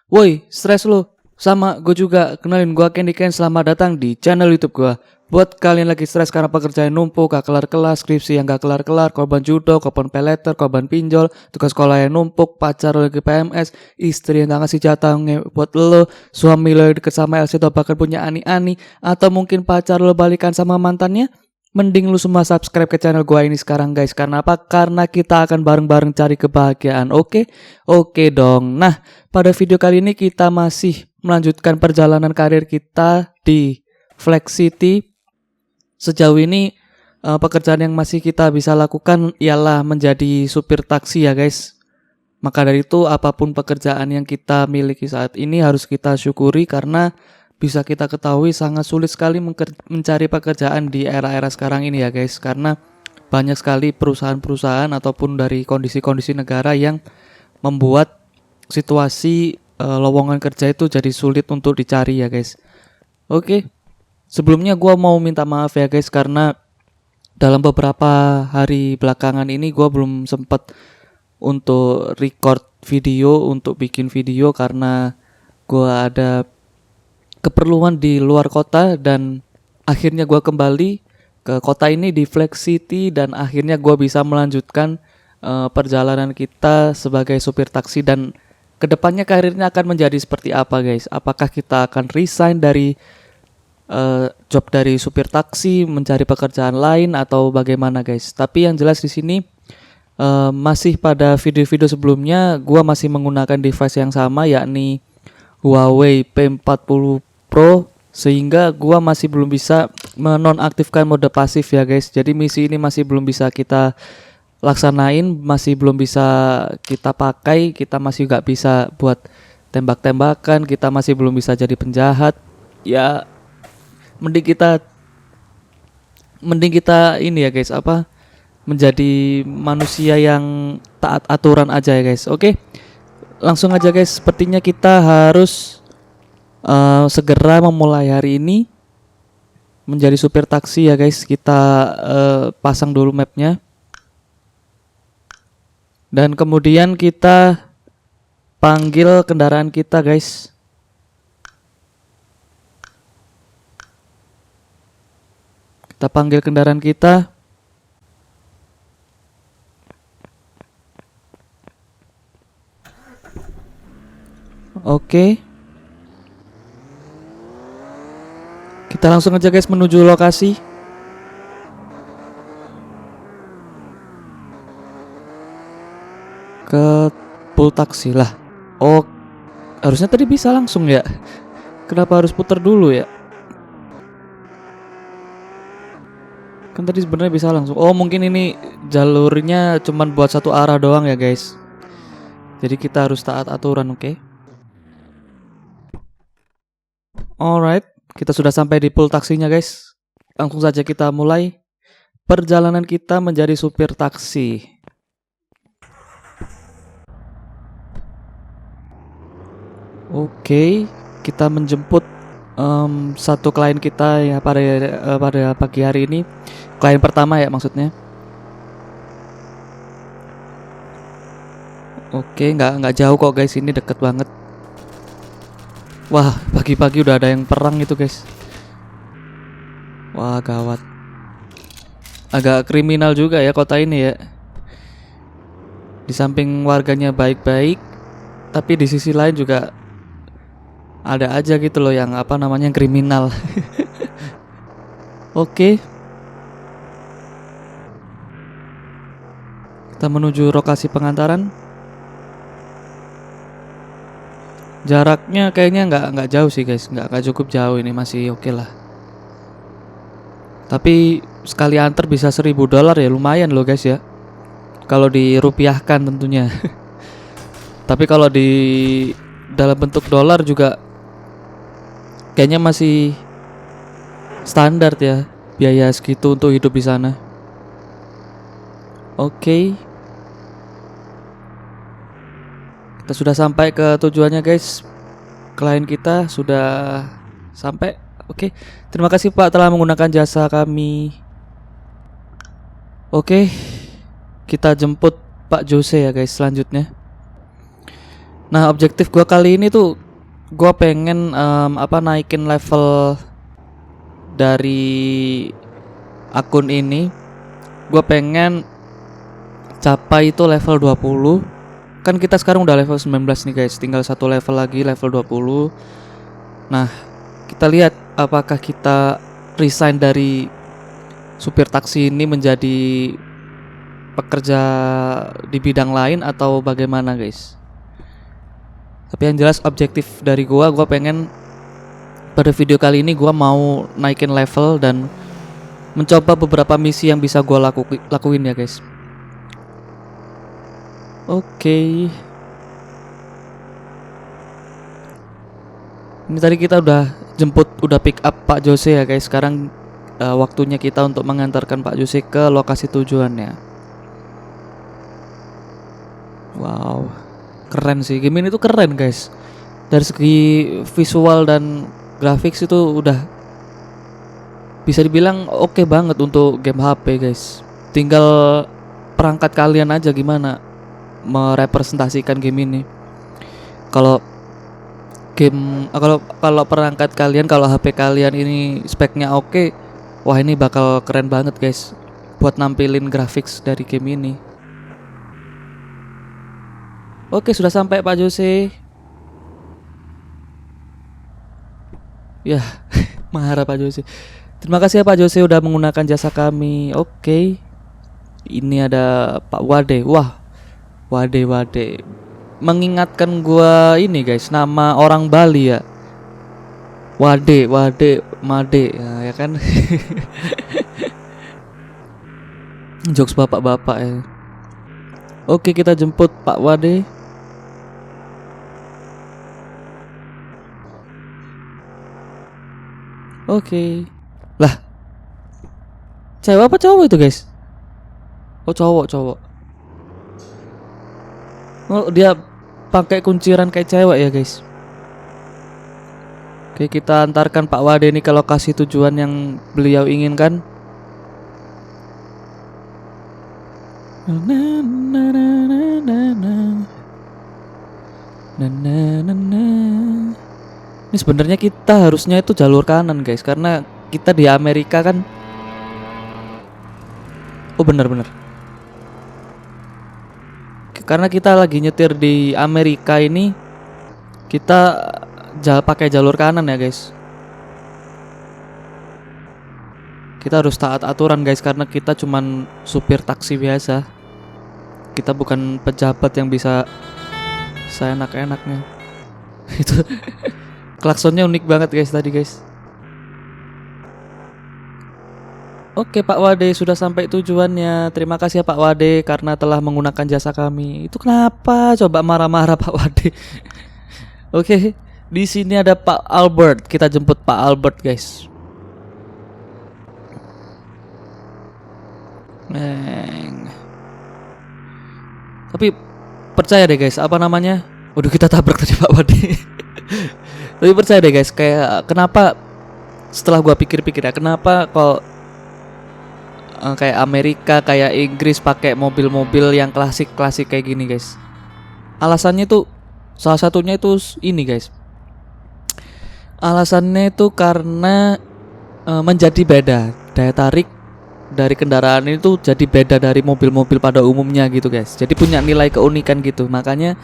Woi, stres lu? Sama, gue juga. Kenalin, gue Candy Ken. Selamat datang di channel YouTube gue. Buat kalian lagi stres karena pekerjaan numpuk, gak kelar-kelar, skripsi yang gak kelar-kelar, korban judo, korban peleter, korban pinjol, tugas sekolah yang numpuk, pacar lo lagi PMS, istri yang gak ngasih jatah buat lo, suami lo yang deket sama LC atau bahkan punya ani-ani, atau mungkin pacar lo balikan sama mantannya. Mending lu semua subscribe ke channel gua ini sekarang guys. Karena apa? Karena kita akan bareng-bareng cari kebahagiaan. Oke? Oke dong. Nah, pada video kali ini kita masih melanjutkan perjalanan karir kita di Flex City. Sejauh ini pekerjaan yang masih kita bisa lakukan ialah menjadi supir taksi ya guys. Maka dari itu apapun pekerjaan yang kita miliki saat ini harus kita syukuri karena bisa kita ketahui sangat sulit sekali mencari pekerjaan di era-era sekarang ini ya guys. Karena banyak sekali perusahaan-perusahaan ataupun dari kondisi-kondisi negara yang membuat situasi lowongan kerja itu jadi sulit untuk dicari ya guys. Oke, sebelumnya gue mau minta maaf ya guys karena dalam beberapa hari belakangan ini gue belum sempat untuk record video, untuk bikin video karena gue ada keperluan di luar kota dan akhirnya gue kembali ke kota ini di Flex City dan akhirnya gue bisa melanjutkan perjalanan kita sebagai supir taksi dan kedepannya karirnya akan menjadi seperti apa guys? Apakah kita akan resign dari job dari supir taksi mencari pekerjaan lain atau bagaimana guys? Tapi yang jelas di sini masih pada video-video sebelumnya gue masih menggunakan device yang sama yakni Huawei P40 Pro sehingga gua masih belum bisa menonaktifkan mode pasif ya guys. Jadi misi ini masih belum bisa kita laksanain, masih belum bisa kita pakai, kita masih gak bisa buat tembak-tembakan, kita masih belum bisa jadi penjahat. Ya mending kita ini ya guys, menjadi manusia yang taat aturan aja ya guys. Oke. Langsung aja guys, sepertinya kita harus segera memulai hari ini menjadi supir taksi ya guys. Kita pasang dulu mapnya dan kemudian kita panggil kendaraan kita guys. Kita panggil kendaraan kita. Oke. Kita langsung aja guys menuju lokasi. Ke pool taksi lah. Oh, harusnya tadi bisa langsung ya. Kenapa harus putar dulu ya? Kan tadi sebenarnya bisa langsung. Oh, mungkin ini jalurnya cuman buat satu arah doang ya guys. Jadi kita harus taat aturan, oke? Alright. Kita sudah sampai di pool taksinya guys. Langsung saja kita mulai perjalanan kita menjadi supir taksi. Oke, kita menjemput satu klien kita ya pada pagi hari ini. Klien pertama ya maksudnya. Oke, nggak jauh kok guys, ini deket banget. Wah, pagi-pagi udah ada yang perang itu guys. Wah, gawat. Agak kriminal juga ya kota ini ya. Di samping warganya baik-baik, tapi di sisi lain juga ada aja gitu loh yang kriminal. Oke. Kita menuju lokasi pengantaran. Jaraknya kayaknya nggak jauh sih guys, nggak cukup jauh, ini masih oke lah. Tapi sekali antar bisa $1.000 ya, lumayan loh guys ya. Kalau dirupiahkan tentunya. Tapi kalau di dalam bentuk dolar juga kayaknya masih standar ya biaya segitu untuk hidup di sana. Oke. Kita sudah sampai ke tujuannya guys. Klien kita sudah sampai. Oke. Terima kasih Pak telah menggunakan jasa kami. Oke. Kita jemput Pak Jose ya guys selanjutnya. Nah, objektif gua kali ini tuh gua pengen naikin level dari akun ini. Gua pengen capai itu level 20. Kan kita sekarang udah level 19 nih guys, tinggal satu level lagi level 20. Nah, kita lihat apakah kita resign dari supir taksi ini menjadi pekerja di bidang lain atau bagaimana guys. Tapi yang jelas objektif dari gua pengen pada video kali ini gua mau naikin level dan mencoba beberapa misi yang bisa gua lakuin ya guys. Oke. Ini tadi kita udah pick up Pak Jose ya guys. Sekarang waktunya kita untuk mengantarkan Pak Jose ke lokasi tujuannya. Wow, keren sih. Game ini tuh keren guys. Dari segi visual dan grafis itu udah bisa dibilang oke banget untuk game HP guys. Tinggal perangkat kalian aja gimana merepresentasikan game ini. Kalau perangkat kalian, kalau HP kalian ini speknya oke, wah ini bakal keren banget guys buat nampilin grafik dari game ini. Oke, sudah sampai Pak Jose. Ya, marah Pak Jose. Terima kasih ya Pak Jose udah menggunakan jasa kami. Oke. Ini ada Pak Wade. Wah, Wade. Mengingatkan gua ini guys, nama orang Bali ya. Wade, Made ya kan. Jokes bapak-bapak ya. Oke, kita jemput Pak Wade. Oke. Lah. Cewek apa cowok itu guys? Oh, cowok. Oh, dia pakai kunciran kayak cewek ya guys. Oke, kita antarkan Pak Wade ini ke lokasi tujuan yang beliau inginkan. Ini sebenarnya kita harusnya itu jalur kanan guys, karena kita di Amerika kan. Oh benar. Karena kita lagi nyetir di Amerika ini, kita pakai jalur kanan ya guys. Kita harus taat aturan guys, karena kita cuman supir taksi biasa. Kita bukan pejabat yang bisa seenak-enaknya. Itu klaksonnya unik banget guys tadi guys. Oke Pak Wade, sudah sampai tujuannya. Terima kasih ya Pak Wade karena telah menggunakan jasa kami. Itu kenapa? Coba marah-marah Pak Wade. Oke, di sini ada Pak Albert. Kita jemput Pak Albert guys. Tapi percaya deh guys, apa namanya? Waduh, kita tabrak tadi Pak Wade. Tapi percaya deh guys, kayak kenapa setelah gua pikir-pikir ya, kenapa kalau kayak Amerika, kayak Inggris pakai mobil-mobil yang klasik-klasik kayak gini guys. Alasannya tuh salah satunya itu ini guys. Alasannya itu karena menjadi beda. Daya tarik dari kendaraan itu jadi beda dari mobil-mobil pada umumnya gitu guys. Jadi punya nilai keunikan gitu. Makanya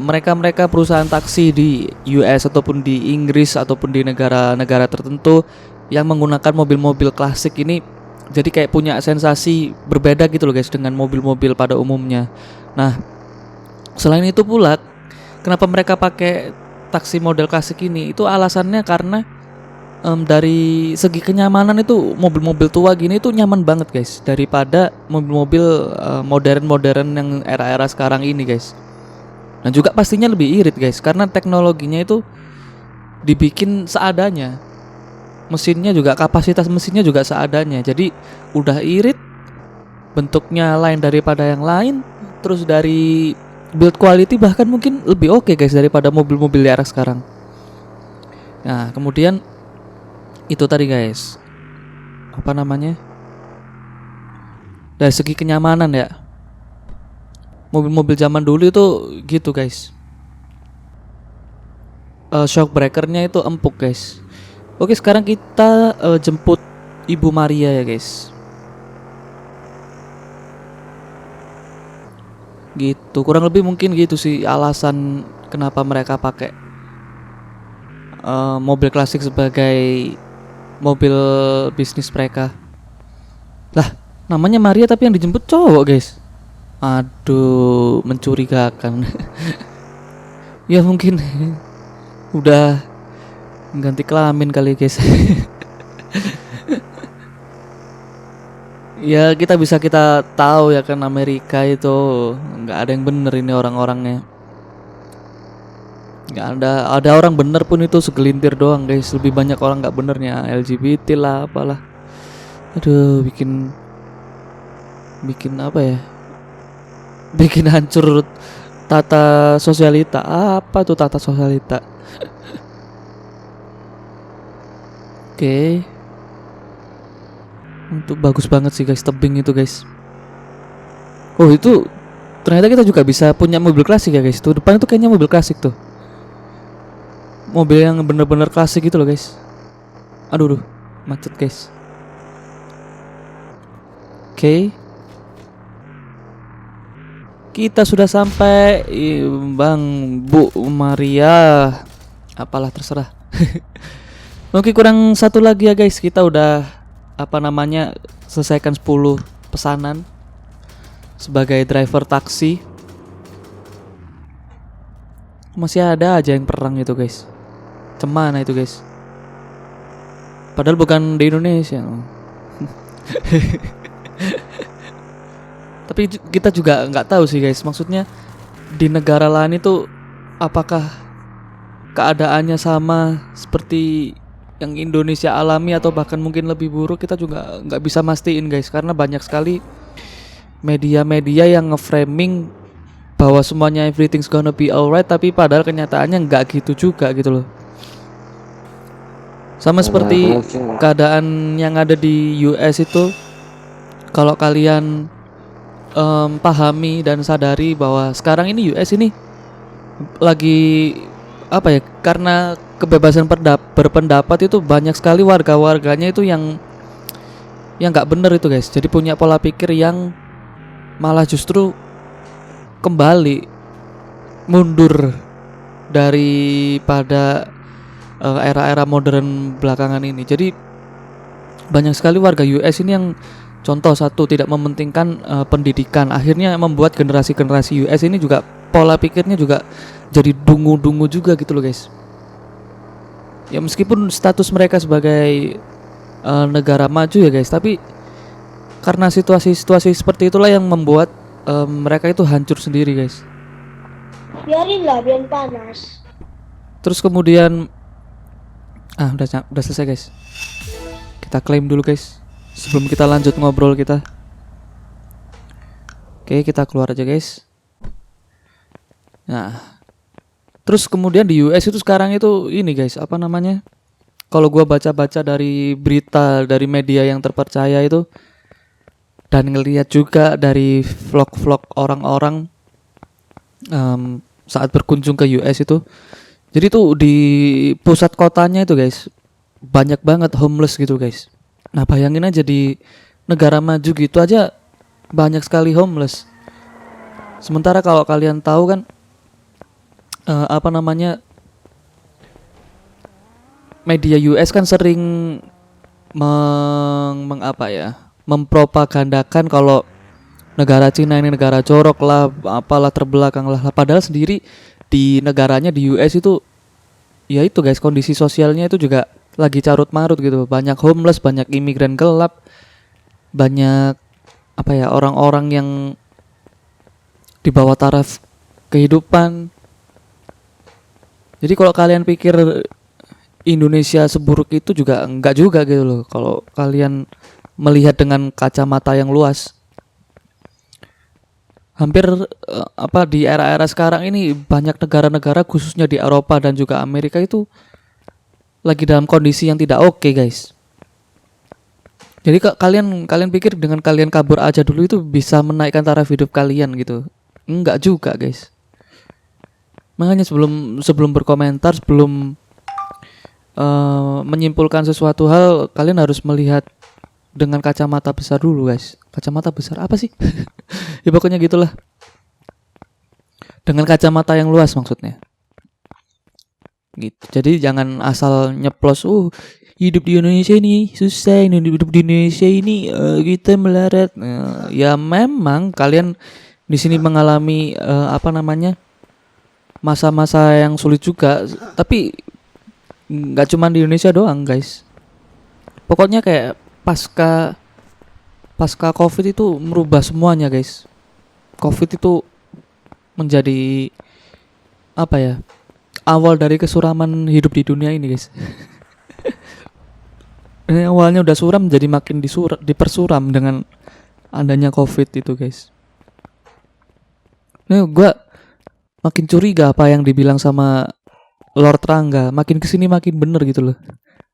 mereka perusahaan taksi di US ataupun di Inggris ataupun di negara-negara tertentu yang menggunakan mobil-mobil klasik ini jadi kayak punya sensasi berbeda gitu loh guys dengan mobil-mobil pada umumnya. Nah, selain itu pula kenapa mereka pakai taksi model klasik ini, itu alasannya karena dari segi kenyamanan itu mobil-mobil tua gini itu nyaman banget guys daripada mobil-mobil modern-modern yang era-era sekarang ini guys. Dan juga pastinya lebih irit guys karena teknologinya itu dibikin seadanya. Mesinnya juga, kapasitas mesinnya juga seadanya. Jadi udah irit, bentuknya lain daripada yang lain, terus dari build quality bahkan mungkin lebih oke guys daripada mobil-mobil di era sekarang. Nah, kemudian itu tadi guys, apa namanya, dari segi kenyamanan ya. Mobil-mobil zaman dulu itu gitu guys. Shock breakernya itu empuk guys. Oke, sekarang kita jemput Ibu Maria ya guys. Gitu, kurang lebih mungkin gitu sih alasan kenapa mereka pakai mobil klasik sebagai mobil bisnis mereka. Lah, namanya Maria tapi yang dijemput cowok guys. Aduh, mencurigakan. Ya mungkin udah ganti kelamin kali guys. Ya kita tahu ya kan Amerika itu nggak ada yang bener ini orang-orangnya. Nggak ada orang bener pun itu segelintir doang guys. Lebih banyak orang nggak benernya, LGBT lah apalah. Aduh, bikin apa ya? Bikin hancur tata sosialita. Apa tuh tata sosialita? Oke. Itu bagus banget sih guys, tebing itu guys. Oh, itu ternyata kita juga bisa punya mobil klasik ya guys. Tuh depan itu kayaknya mobil klasik tuh. Mobil yang bener-bener klasik gitu loh guys. Aduh, macet guys. Oke. Kita sudah sampai, Bang Bu Maria. Apalah terserah. Oke, kurang satu lagi ya guys. Kita udah selesaikan 10 pesanan sebagai driver taksi. Masih ada aja yang perang itu guys. Cemana itu guys? Padahal bukan di Indonesia. Tapi kita juga nggak tahu sih guys. Maksudnya di negara lain itu apakah keadaannya sama seperti yang Indonesia alami atau bahkan mungkin lebih buruk, kita juga nggak bisa mastiin guys, karena banyak sekali media-media yang nge-framing bahwa semuanya everything's gonna be alright, tapi padahal kenyataannya nggak gitu juga gitu loh. Sama seperti keadaan yang ada di US itu, kalau kalian pahami dan sadari bahwa sekarang ini US ini lagi karena kebebasan berpendapat itu banyak sekali warga-warganya itu yang nggak bener itu guys. Jadi punya pola pikir yang malah justru kembali mundur daripada era-era modern belakangan ini. Jadi banyak sekali warga US ini yang contoh satu tidak mementingkan pendidikan, akhirnya membuat generasi-generasi US ini juga pola pikirnya juga jadi dungu-dungu juga gitu loh guys. Ya meskipun status mereka sebagai negara maju ya guys, tapi karena situasi-situasi seperti itulah yang membuat mereka itu hancur sendiri guys. Biarinlah, biar panas. Terus kemudian udah selesai guys. Kita klaim dulu guys sebelum kita lanjut ngobrol kita. Oke, kita keluar aja guys. Nah, terus kemudian di US itu sekarang itu ini guys, kalau gua baca-baca dari berita dari media yang terpercaya itu, dan ngelihat juga dari vlog-vlog orang-orang saat berkunjung ke US itu, jadi tuh di pusat kotanya itu guys banyak banget homeless gitu guys. Nah bayangin aja di negara maju gitu aja banyak sekali homeless. Sementara kalau kalian tahu kan media US kan sering mempropagandakan kalau negara Cina ini negara jorok lah, apalah terbelakang lah. Padahal sendiri di negaranya di US itu ya itu guys, kondisi sosialnya itu juga lagi carut marut gitu. Banyak homeless, banyak imigran gelap, banyak orang-orang yang di bawah taraf kehidupan. Jadi kalau kalian pikir Indonesia seburuk itu juga enggak juga gitu loh, kalau kalian melihat dengan kacamata yang luas. Hampir di era-era sekarang ini banyak negara-negara khususnya di Eropa dan juga Amerika itu lagi dalam kondisi yang tidak oke guys. Jadi kalian pikir dengan kalian kabur aja dulu itu bisa menaikkan taraf hidup kalian gitu? Enggak juga, guys. Makanya sebelum berkomentar, sebelum menyimpulkan sesuatu hal, kalian harus melihat dengan kacamata besar dulu, guys. Kacamata besar apa sih? Ya pokoknya gitulah. Dengan kacamata yang luas maksudnya. Gitu. Jadi jangan asal nyeplos, hidup di Indonesia ini susah, hidup di Indonesia ini kita melarat. Ya memang kalian di sini mengalami masa-masa yang sulit juga, tapi nggak cuma di Indonesia doang, guys. Pokoknya kayak pasca COVID itu merubah semuanya, guys. COVID itu menjadi apa ya? Awal dari kesuraman hidup di dunia ini, guys. Ini awalnya udah suram jadi makin dipersuram dengan adanya COVID itu, guys. Nih gua makin curiga apa yang dibilang sama Lord Rangga, makin kesini makin bener gitu loh.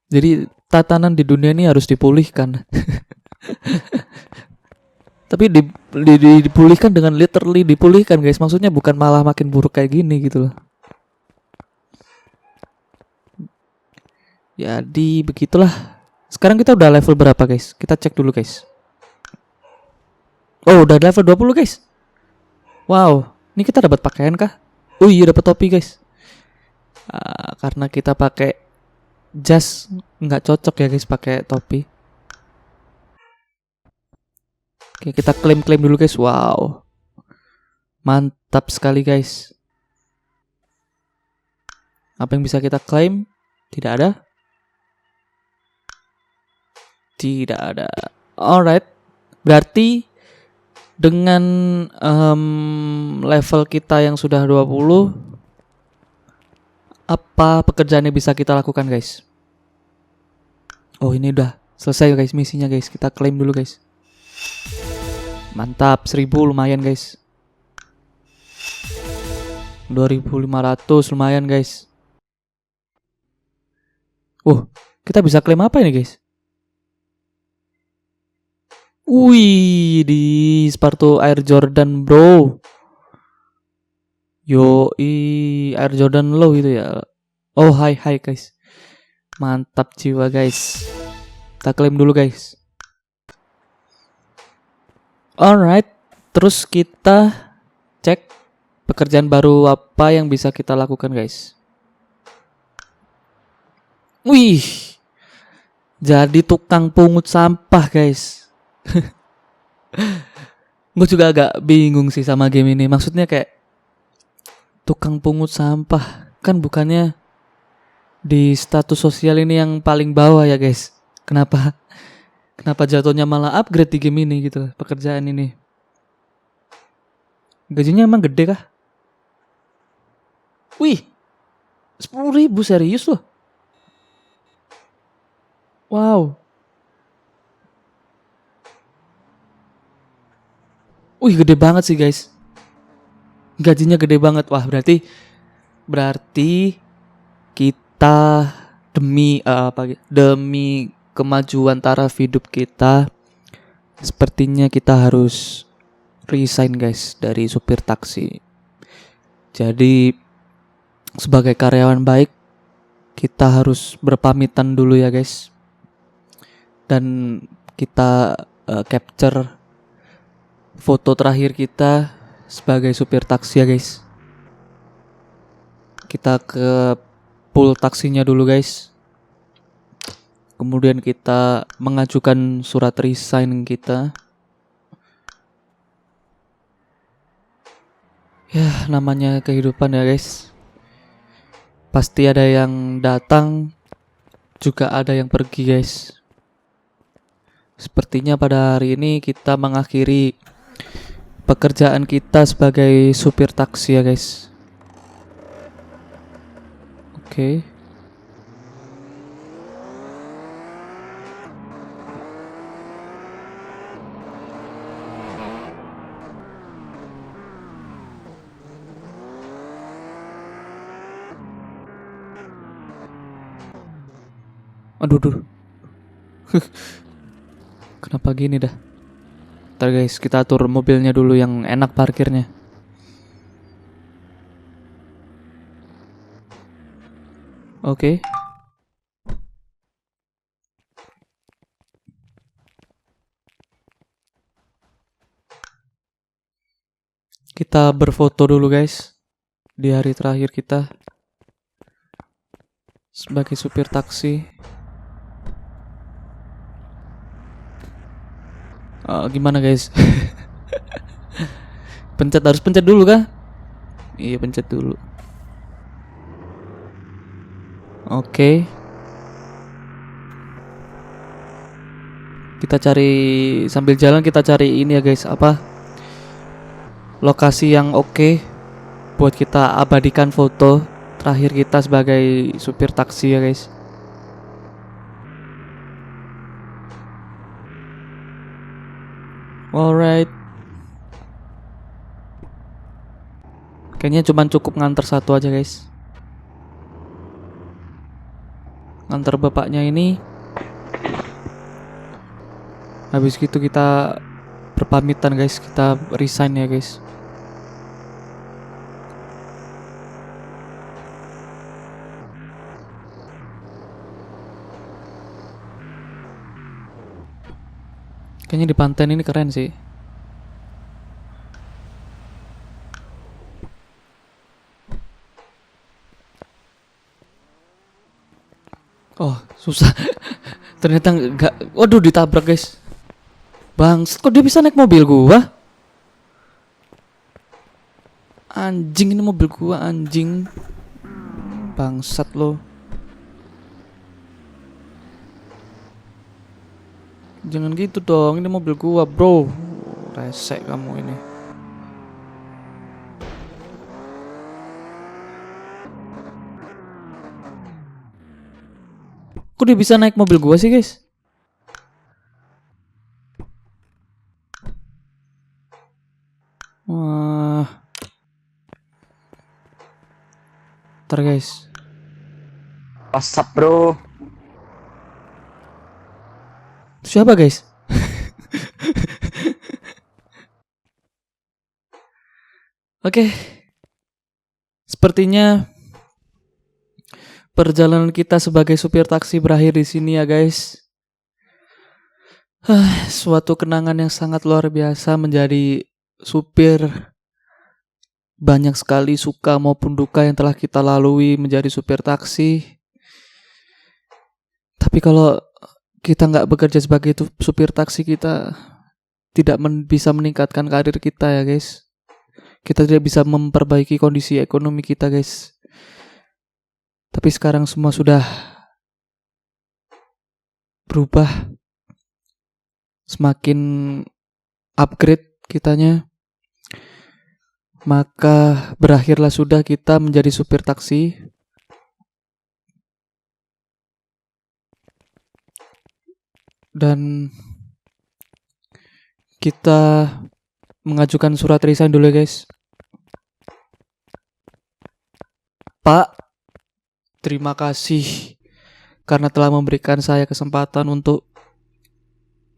Jadi tatanan di dunia ini harus dipulihkan. Tapi dipulihkan dengan literally dipulihkan, guys. Maksudnya bukan malah makin buruk kayak gini gitu loh. Jadi begitulah. Sekarang kita udah level berapa, guys? Kita cek dulu, guys. Oh, udah level 20, guys. Wow, ini kita dapat pakaian kah? Oh iya, dapat topi, guys. Karena kita pakai jas, nggak cocok ya, guys, pakai topi. Oke, kita klaim dulu, guys. Wow, mantap sekali, guys. Apa yang bisa kita klaim? Tidak ada. Alright, berarti dengan level kita yang sudah 20, apa pekerjaan yang bisa kita lakukan, guys? Oh, ini udah selesai, guys, misinya, guys. Kita klaim dulu, guys. Mantap, 1000 lumayan, guys. 2500 lumayan, guys. Kita bisa klaim apa ini, guys? Wih, di sepatu Air Jordan, bro. Air Jordan low gitu ya. Oh, hai guys. Mantap jiwa, guys. Kita klaim dulu, guys. Alright, terus kita cek pekerjaan baru apa yang bisa kita lakukan, guys. Wih, jadi tukang pungut sampah, guys. Gue juga agak bingung sih sama game ini. Maksudnya kayak tukang pungut sampah, kan bukannya di status sosial ini yang paling bawah ya, guys. Kenapa jatuhnya malah upgrade di game ini gitu, pekerjaan ini. Gajinya emang gede kah? Wih, 10.000 serius loh. Wow. Wih, gede banget sih, guys. Gajinya gede banget. Wah, berarti kita demi kemajuan taraf hidup kita, sepertinya kita harus resign, guys, dari supir taksi. Jadi sebagai karyawan baik, kita harus berpamitan dulu ya, guys. Dan kita capture foto terakhir kita sebagai supir taksi ya, guys. Kita ke pool taksinya dulu, guys. Kemudian kita mengajukan surat resign kita. Ya, namanya kehidupan ya, guys. Pasti ada yang datang, juga ada yang pergi, guys. Sepertinya pada hari ini kita mengakhiri pekerjaan kita sebagai supir taksi ya, guys. Oke. Aduh. Kenapa gini dah? Ntar, guys, kita atur mobilnya dulu yang enak parkirnya. Oke. Kita berfoto dulu guys. Di hari terakhir kita sebagai supir taksi. Gimana guys? Harus pencet dulu kah? Iya, pencet dulu. Oke. Kita cari sambil jalan, kita cari ini ya guys, apa? Lokasi yang oke buat kita abadikan foto terakhir kita sebagai supir taksi ya guys. Alright. Kayaknya cuma cukup nganter satu aja guys. Nganter bapaknya ini. Habis gitu kita berpamitan guys, kita resign ya guys. Kayaknya di pantai ini keren sih. Oh, susah. Ternyata enggak. Waduh, ditabrak guys. Bangsat, kok dia bisa naik mobil gua? Anjing, ini mobil gua anjing. Bangsat lo. Jangan gitu dong, ini mobil gua, bro. Resek kamu ini. Kok dia bisa naik mobil gua sih, guys? Wah. Ntar guys. WhatsApp bro. Siapa guys? Oke. Sepertinya perjalanan kita sebagai supir taksi berakhir di sini ya guys. Suatu kenangan yang sangat luar biasa menjadi supir. Banyak sekali suka maupun duka yang telah kita lalui menjadi supir taksi. Tapi kalau kita nggak bekerja sebagai supir taksi, kita tidak bisa meningkatkan karir kita ya guys. Kita tidak bisa memperbaiki kondisi ekonomi kita guys. Tapi sekarang semua sudah berubah, semakin upgrade kitanya. Maka berakhirlah sudah kita menjadi supir taksi. Dan kita mengajukan surat resign dulu guys. Pak, terima kasih karena telah memberikan saya kesempatan untuk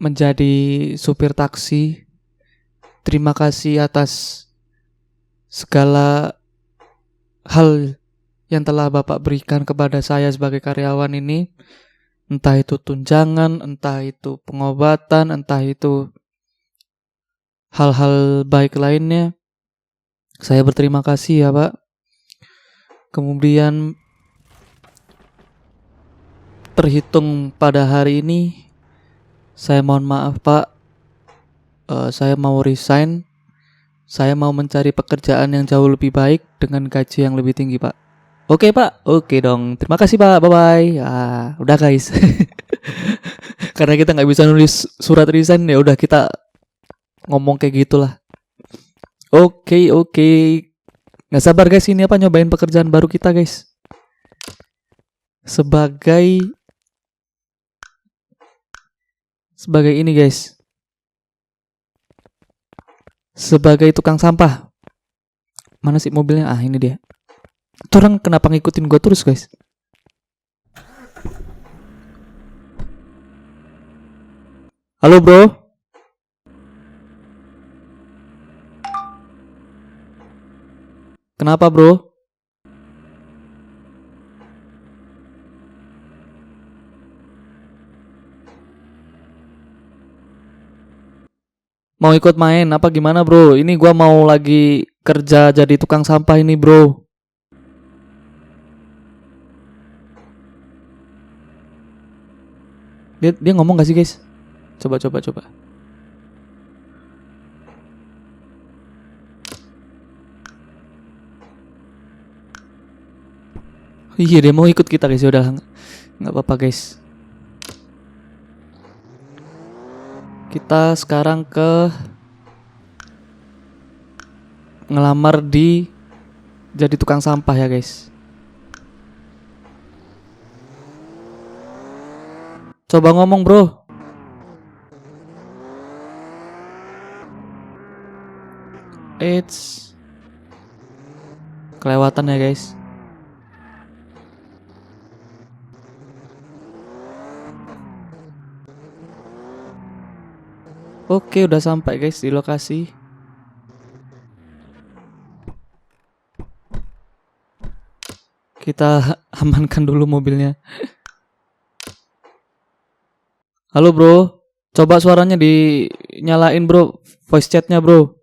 menjadi supir taksi. Terima kasih atas segala hal yang telah Bapak berikan kepada saya sebagai karyawan ini. Entah itu tunjangan, entah itu pengobatan, entah itu hal-hal baik lainnya. Saya berterima kasih ya Pak. Kemudian terhitung pada hari ini, saya mohon maaf Pak, saya mau resign. Saya mau mencari pekerjaan yang jauh lebih baik dengan gaji yang lebih tinggi Pak. Oke Pak, oke dong. Terima kasih Pak, bye-bye. Udah guys. Karena kita nggak bisa nulis surat resign, ya udah kita ngomong kayak gitulah. Oke. Nggak sabar guys, ini apa nyobain pekerjaan baru kita guys. Sebagai ini guys. Sebagai tukang sampah. Mana sih mobilnya? Ini dia. Itu orang kenapa ngikutin gue terus guys? Halo bro. Kenapa bro? Mau ikut main apa gimana bro? Ini gua mau lagi kerja jadi tukang sampah ini bro. Dia ngomong gak sih guys? Coba. Iya dia mau ikut kita guys, udah nggak apa-apa guys. Kita sekarang ke ngelamar di jadi tukang sampah ya guys. Coba ngomong bro. It's kelewatan ya guys. Oke, udah sampai guys di lokasi. Kita amankan dulu mobilnya. Halo bro, coba suaranya dinyalain bro, voice chatnya bro.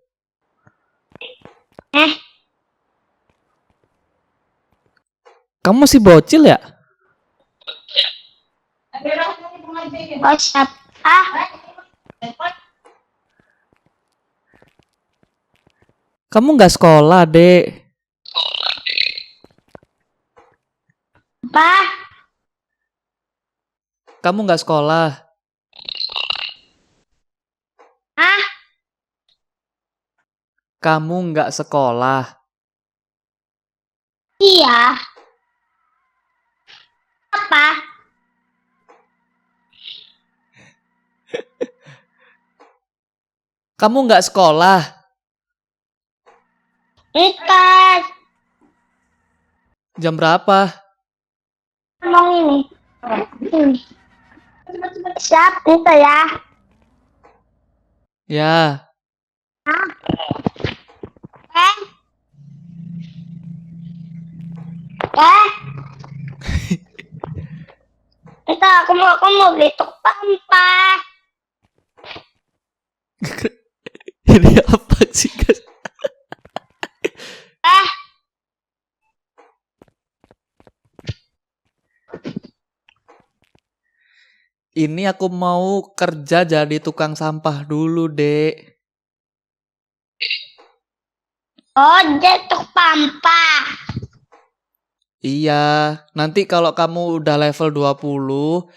Kamu masih bocil ya? Oh, siapa? Kamu nggak sekolah dek? Apa? Kamu nggak sekolah? Hah? Kamu nggak sekolah? Iya. Apa? Kamu nggak sekolah? Ikan. Jam berapa? Ngomong ini. Siap itu ya. Ya, Eh? Eh? Kita aku mau beli tuk sampah. ini apa sih guys? Eh? Ini aku mau kerja jadi tukang sampah dulu dek. Oh, dia tuk sampah. Iya, nanti kalau kamu udah level 20,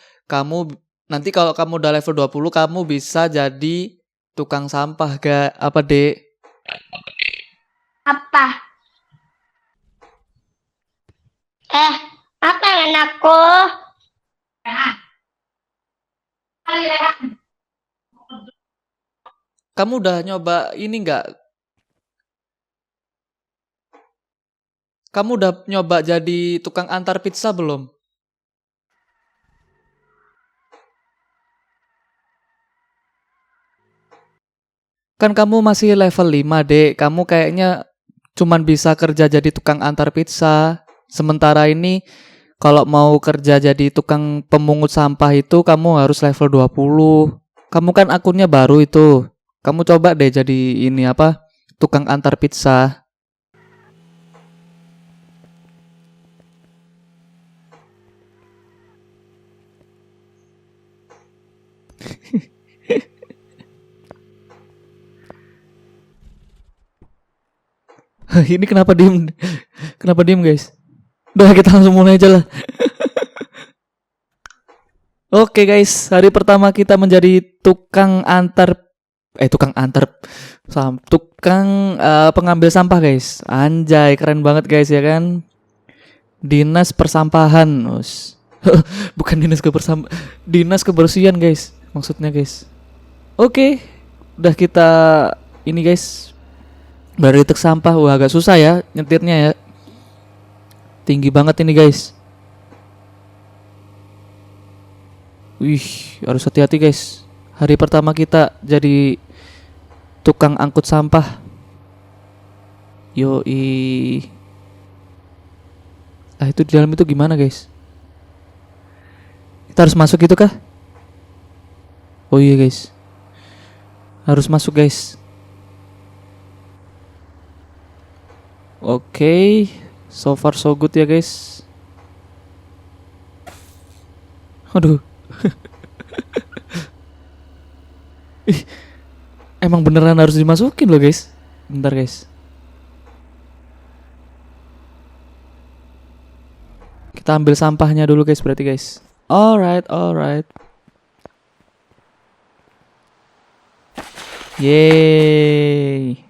kamu bisa jadi tukang sampah gak? Apa, Dek? Apa? Apa yang aku? Kamu udah nyoba ini enggak? Kamu udah nyoba jadi tukang antar pizza belum? Kan kamu masih level 5, Dek. Kamu kayaknya cuman bisa kerja jadi tukang antar pizza. Sementara ini kalau mau kerja jadi tukang pemungut sampah itu kamu harus level 20. Kamu kan akunnya baru itu. Kamu coba deh jadi ini apa? Tukang antar pizza. Ini kenapa diem? Kenapa diem guys? Udah kita langsung mulai aja lah. Oke guys, hari pertama kita menjadi tukang pengambil sampah guys. Anjay, keren banget guys ya kan? Dinas persampahan, bukan dinas kebersihan guys, maksudnya guys. Oke, udah kita ini guys, baru truk sampah. Wah agak susah ya nyetirnya ya, tinggi banget ini guys. Wih, harus hati-hati guys. Hari pertama kita jadi tukang angkut sampah. Yoi. Ah itu di dalam itu gimana guys? Kita harus masuk gitu kah? Oh iya guys. Harus masuk guys. Oke, so far so good ya guys. Aduh. Ih, emang beneran harus dimasukin loh guys. Bentar guys. Kita ambil sampahnya dulu guys berarti guys. Alright, alright. Yeay.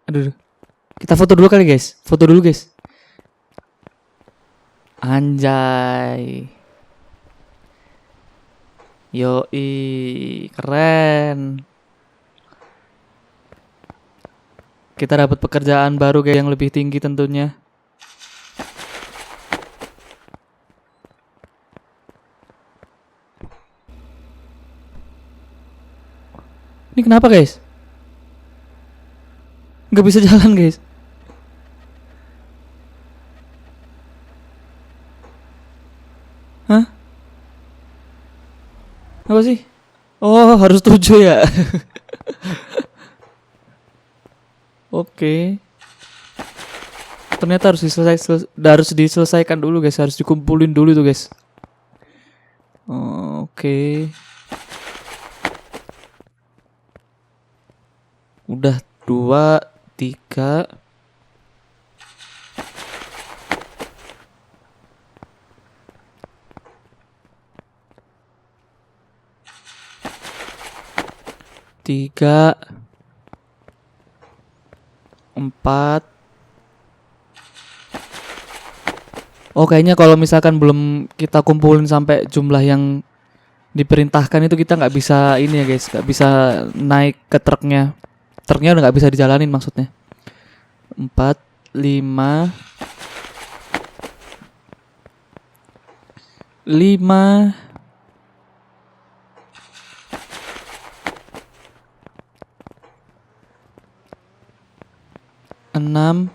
Aduh. Kita foto dulu kali guys. Foto dulu guys. Anjay. Yoi, keren. Kita dapat pekerjaan baru guys yang lebih tinggi tentunya. Ini kenapa guys? Nggak bisa jalan guys. Hah? Apa sih? Oh, harus 7 ya. Oke. Ternyata harus diselesaikan dulu guys, harus dikumpulin dulu tuh guys. Oke. Udah 2, 3. Tiga, 4. Oh kayaknya kalau misalkan belum kita kumpulin sampai jumlah yang diperintahkan itu kita nggak bisa ini ya guys, nggak bisa naik ke truknya. Truknya udah nggak bisa dijalanin maksudnya. 4, 5, 5. 6.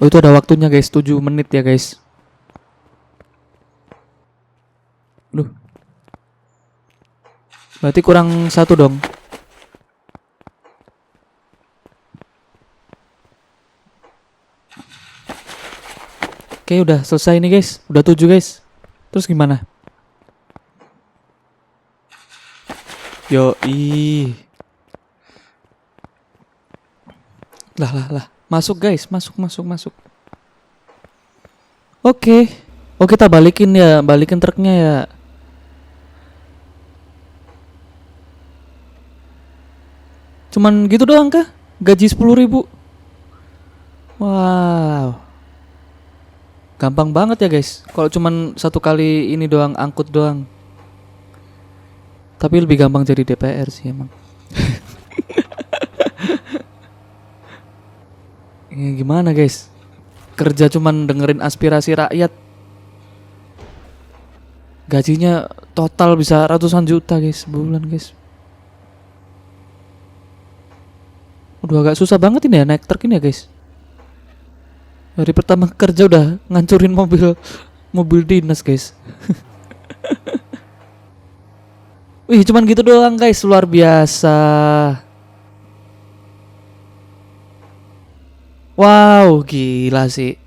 Oh itu ada waktunya guys, 7 menit ya guys. Duh. Berarti kurang 1 dong. Oke udah selesai nih guys. Udah 7 guys. Terus gimana? Yoi. Lah. Masuk guys, masuk. Oke. Oh kita balikin ya, balikin truknya ya. Cuman gitu doang kah? Gaji 10.000. Wow. Gampang banget ya guys. Kalau cuman satu kali ini doang, angkut doang. Tapi lebih gampang jadi DPR sih emang. Gimana guys? Kerja cuman dengerin aspirasi rakyat. Gajinya total bisa ratusan juta guys sebulan guys. Udah agak susah banget ini ya naik truk ini ya guys. Hari pertama kerja udah ngancurin mobil dinas guys. Wih cuman gitu doang guys, luar biasa. Wow, gila sih.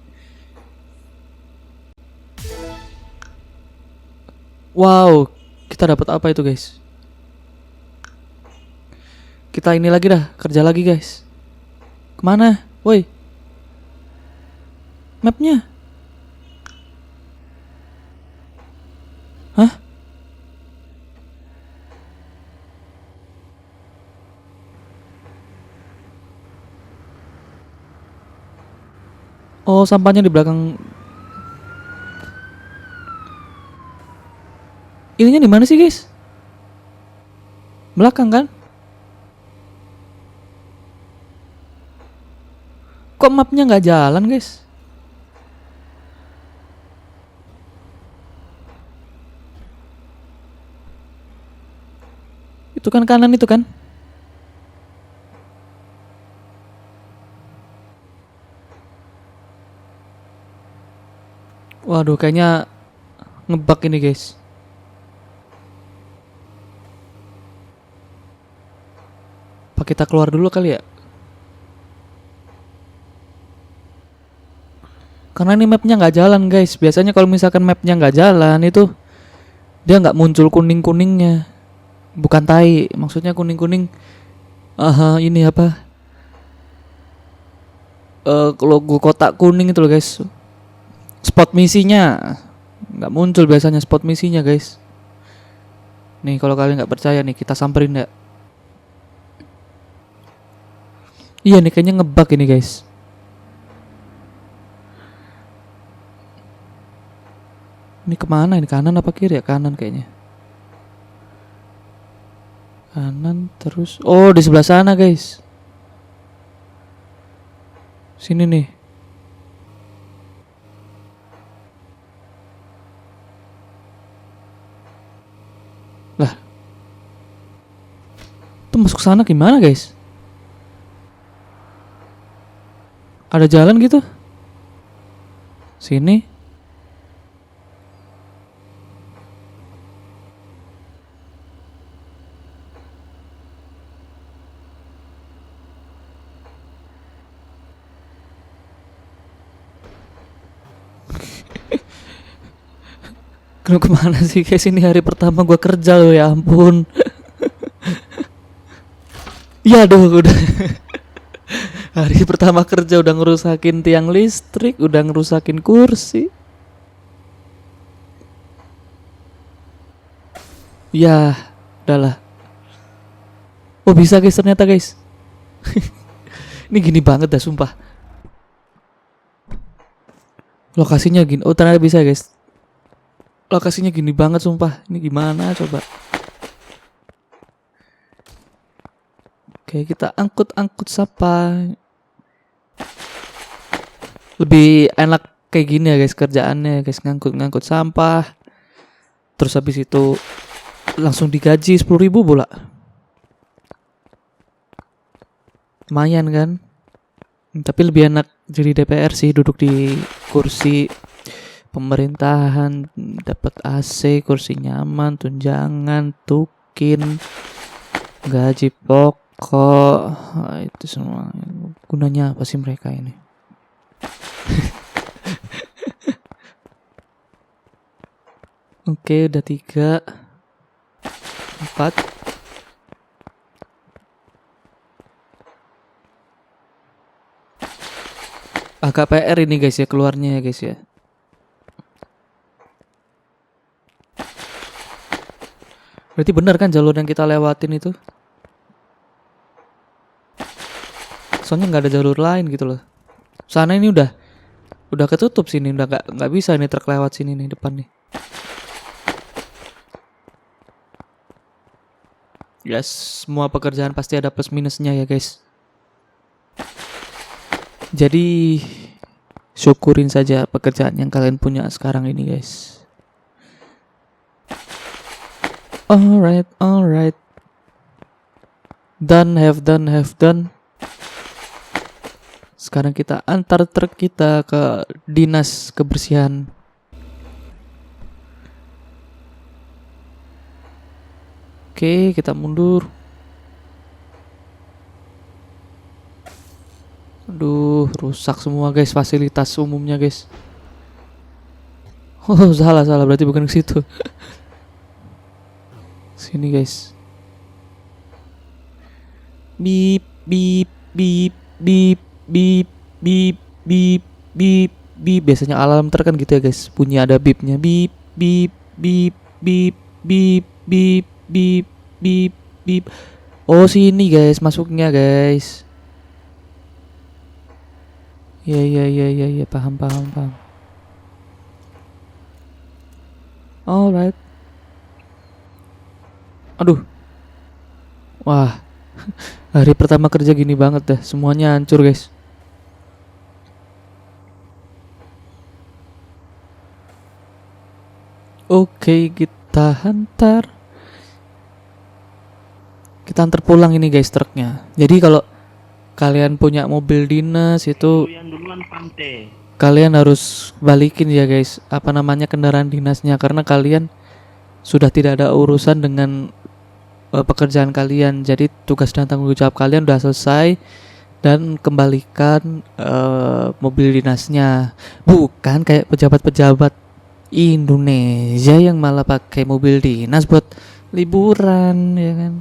Wow, kita dapat apa itu guys? Kita ini lagi dah, kerja lagi guys. Kemana? Woi. Mapnya? Hah? Oh, sampahnya di belakang. Ininya di mana sih, guys? Belakang kan? Kok mapnya nggak jalan, guys? Itu kan kanan itu kan? Waduh, kayaknya Ngebug ini guys. Apa kita keluar dulu kali ya? Karena ini mapnya nggak jalan guys. Biasanya kalau misalkan mapnya nggak jalan itu dia nggak muncul kuning-kuningnya. Bukan tai, maksudnya kuning-kuning. Aha, ini apa? Logo kotak kuning itu loh guys. Spot misinya nggak muncul biasanya spot misinya guys. Nih kalau kalian nggak percaya nih kita samperin ya. Iya nih kayaknya ngebug ini guys. Ini kemana ini, kanan apa kiri ya? Kanan kayaknya. Kanan terus. Oh di sebelah sana guys. Sini nih. Lah. Itu masuk sana gimana guys? Ada jalan gitu? Sini. Kemana sih guys, ini hari pertama gua kerja loh, ya ampun. Ya aduh udah. Hari pertama kerja udah ngerusakin tiang listrik, udah ngerusakin kursi. Ya, udahlah. Oh bisa guys ternyata guys. Ini gini banget dah sumpah. Lokasinya gini. Oh ternyata bisa guys. Lokasinya gini banget sumpah. Ini gimana coba? Oke kita angkut sampah. Lebih enak kayak gini ya guys kerjaannya guys, ngangkut sampah. Terus habis itu langsung digaji 10.000 pula. Lumayan kan? Tapi lebih enak jadi DPR sih, duduk di kursi pemerintahan, dapat AC, kursi nyaman, tunjangan, tukin, gaji pokok. Nah, itu semua gunanya apa sih mereka ini? Oke, udah 3 4. Agak PR ini guys ya keluarnya ya guys ya. Berarti benar kan jalur yang kita lewatin itu? Soalnya nggak ada jalur lain gitu loh. Sana ini udah ketutup sini, udah nggak bisa ini truk lewat sini nih depan nih. Yes, semua pekerjaan pasti ada plus minusnya ya guys. Jadi syukurin saja pekerjaan yang kalian punya sekarang ini guys. Alright. Have done. Sekarang kita antar truk kita ke dinas kebersihan. Oke, kita mundur. Aduh, rusak semua guys fasilitas umumnya guys. Oh, salah berarti bukan ke situ. Sini guys. Beep. Biasanya alarm truk kan gitu ya guys. Bunyi ada beepnya. Beep. Oh, sini guys masuknya guys. Ya, paham. Alright. Aduh. Wah. Hari pertama kerja gini banget dah. Semuanya hancur guys. Oke, kita antar pulang ini guys truknya. Jadi kalau kalian punya mobil dinas itu kalian harus balikin ya guys, apa namanya, kendaraan dinasnya, karena kalian sudah tidak ada urusan dengan pekerjaan kalian. Jadi tugas dan tanggung jawab kalian udah selesai, dan kembalikan mobil dinasnya. Bukan kayak pejabat-pejabat Indonesia yang malah pakai mobil dinas buat liburan, ya kan?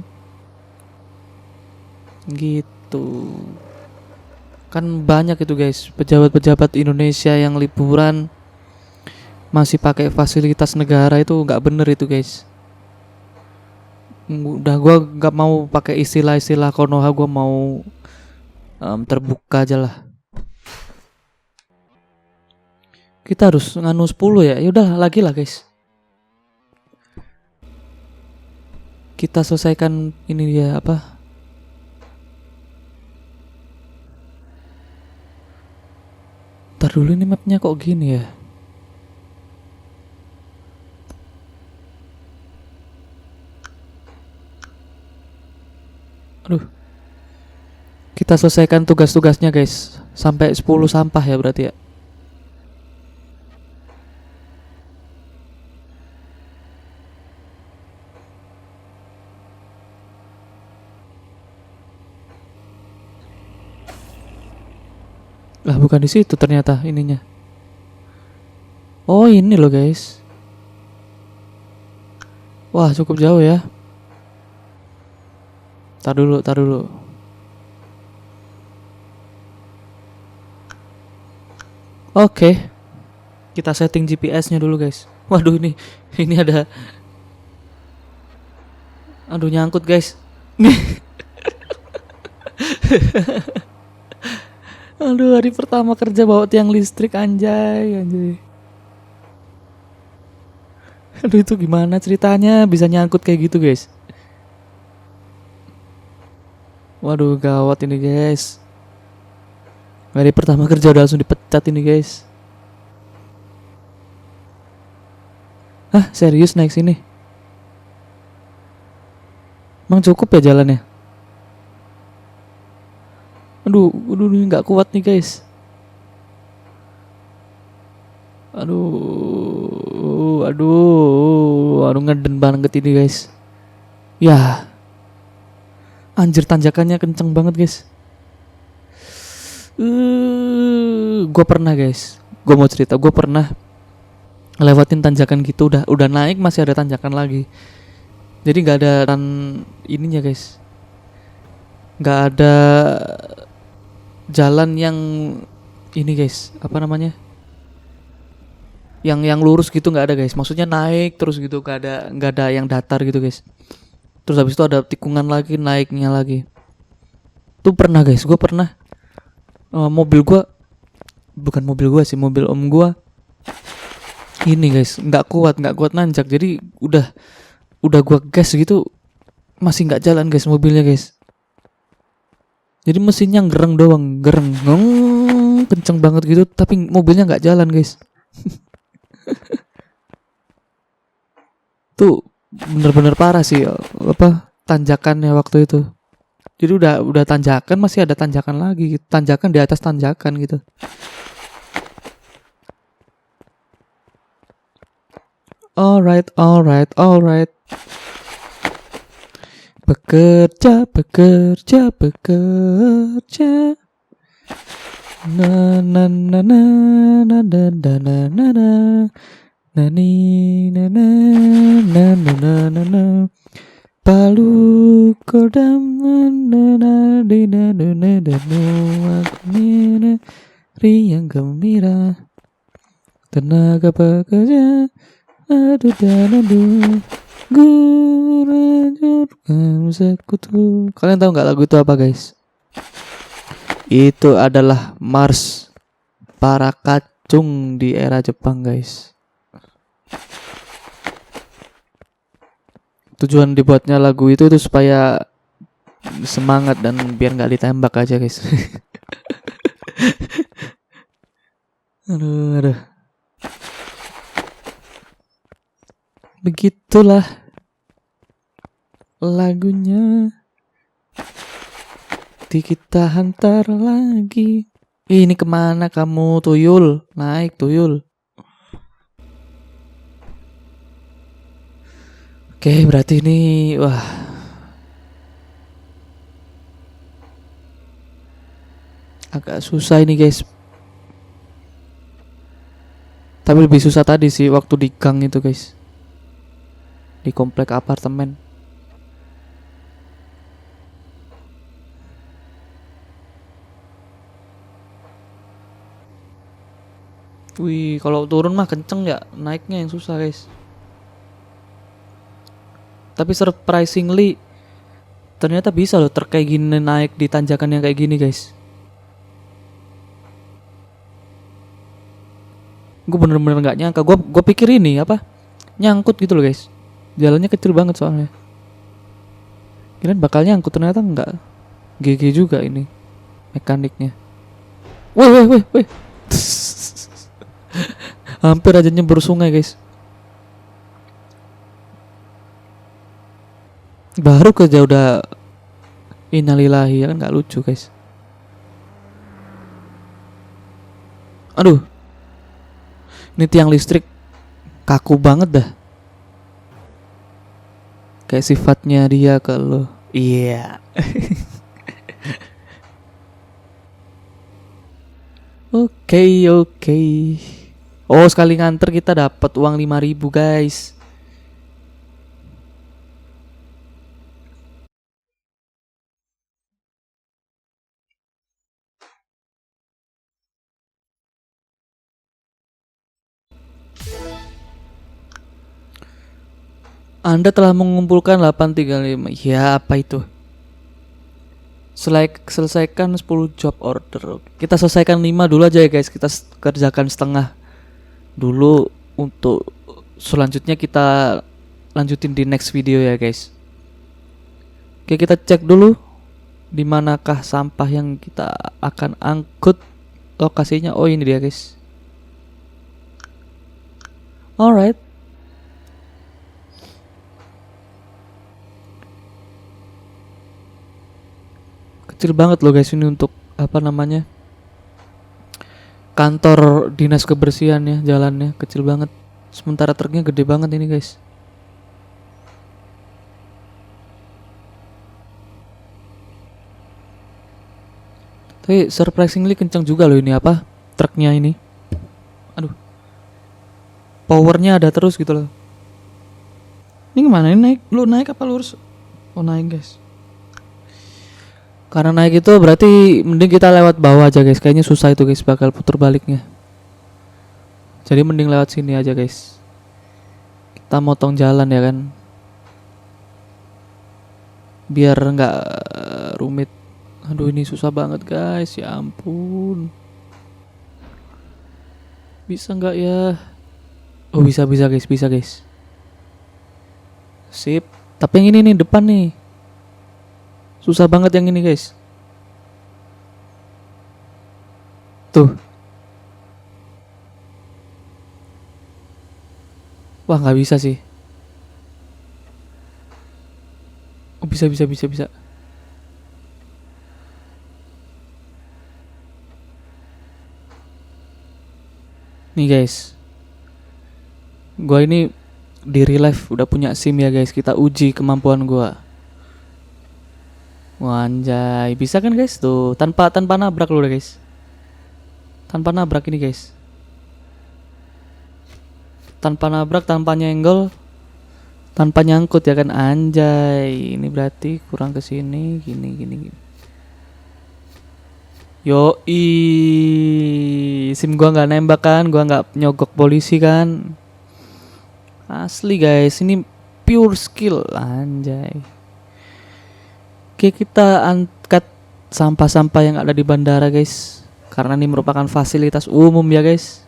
Gitu. Kan banyak itu guys, pejabat-pejabat Indonesia yang liburan masih pakai fasilitas negara, itu nggak bener itu guys. Udah, gue nggak mau pakai istilah-istilah Konoha, gue mau terbuka aja lah. Kita harus nganu 10 ya. Yaudah lagi lah guys. Kita selesaikan ini dia apa? Ntar dulu, ini mapnya kok gini ya? Aduh. Kita selesaikan tugas-tugasnya guys. Sampai 10 sampah ya berarti ya. Lah bukan di situ ternyata ininya. Oh ini loh guys. Wah cukup jauh ya. Tar dulu. Oke. Kita setting GPS-nya dulu guys. Waduh ini ada. Aduh nyangkut guys. Aduh, hari pertama kerja bawa tiang listrik, anjay. Aduh, itu gimana ceritanya bisa nyangkut kayak gitu guys? Waduh, gawat ini guys. Hari pertama kerja udah langsung dipecat ini guys. Hah, serius naik sini? Emang cukup ya jalannya? Aduh, nggak kuat nih guys. Aduh, ngeden banget ini guys. Ya, anjir tanjakannya kenceng banget guys. Gue pernah guys, gue mau cerita, gue pernah lewatin tanjakan gitu, udah naik masih ada tanjakan lagi. Jadi nggak ada ininya guys, nggak ada jalan yang ini guys, apa namanya, yang lurus gitu, nggak ada guys. Maksudnya naik terus gitu, nggak ada yang datar gitu guys. Terus habis itu ada tikungan lagi, naiknya lagi. Tuh pernah guys, gue pernah mobil gue, bukan mobil gue sih, mobil om gue ini guys nggak kuat nanjak. Jadi udah gue gas gitu masih nggak jalan guys mobilnya guys. Jadi mesinnya gereng doang, kenceng banget gitu, tapi mobilnya nggak jalan guys. Tuh bener-bener parah sih apa tanjakannya waktu itu. Jadi udah tanjakan, masih ada tanjakan lagi, tanjakan di atas tanjakan gitu. Alright. Bekerja. Na Palu kodam yang gembira, tenaga pekerja adu dan adu gurajurkan sekutu. Kalian tahu nggak lagu itu apa guys? Itu adalah Mars para kacung di era Jepang guys. Tujuan dibuatnya lagu itu supaya semangat dan biar nggak ditembak aja guys. aduh. Begitulah lagunya. Kita hantar lagi Ih, ini kemana kamu, tuyul? Naik, tuyul. Oke, berarti ini, wah, agak susah ini guys. Tapi lebih susah tadi sih waktu di gang itu guys, di komplek apartemen. Wih, kalau turun mah kenceng ya, naiknya yang susah guys. Tapi surprisingly ternyata bisa loh truk kayak gini naik di tanjakan yang kayak gini guys. Gue bener-bener nggak nyangka. Gue pikir ini apa nyangkut gitu loh guys. Jalannya kecil banget soalnya. Kirain bakal nyangkut, ternyata enggak. GG juga ini mekaniknya. Weh. Hampir aja nyebur sungai guys. Baru kerja udah innalillahi, ya kan nggak lucu guys. Aduh, ini tiang listrik kaku banget dah. Kayak sifatnya dia ke lo. Iya. Oke. Oh, sekali nganter kita dapat uang 5.000 guys. Anda telah mengumpulkan 835. Ya, apa itu? Selesaikan 10 job order. Kita selesaikan 5 dulu aja ya guys. Kita kerjakan setengah dulu, untuk selanjutnya kita lanjutin di next video ya guys. Oke, kita cek dulu di manakah sampah yang kita akan angkut. Lokasinya, oh ini dia guys. Alright. Kecil banget loh guys ini untuk apa namanya, kantor dinas kebersihan ya, jalannya kecil banget. Sementara truknya gede banget ini guys. Tapi surprisingly kencang juga loh ini apa, truknya ini. Aduh, powernya ada terus gitu loh. Ini kemana ini, naik? Lu naik apa lurus? Oh naik guys. Karena naik itu berarti mending kita lewat bawah aja guys. Kayaknya susah itu guys, bakal putar baliknya. Jadi mending lewat sini aja guys. Kita motong jalan ya kan, biar nggak rumit. Aduh ini susah banget guys, ya ampun. Bisa nggak ya? Oh bisa guys, bisa guys. Sip. Tapi yang ini nih depan nih, susah banget yang ini guys. Tuh. Wah nggak bisa sih. Oh bisa. Nih guys, gua ini di real life udah punya SIM ya guys. Kita uji kemampuan gua. Wah, anjay, bisa kan guys tuh, tanpa nabrak lu deh guys. Tanpa nabrak ini guys. Tanpa nabrak, tanpa nyenggol, tanpa nyangkut ya kan, anjay. Ini berarti kurang ke sini, gini. Yoi, SIM gua nggak nembak kan, gua nggak nyogok polisi kan. Asli guys, ini pure skill, anjay. Oke, kita angkat sampah-sampah yang ada di bandara guys, karena ini merupakan fasilitas umum ya guys,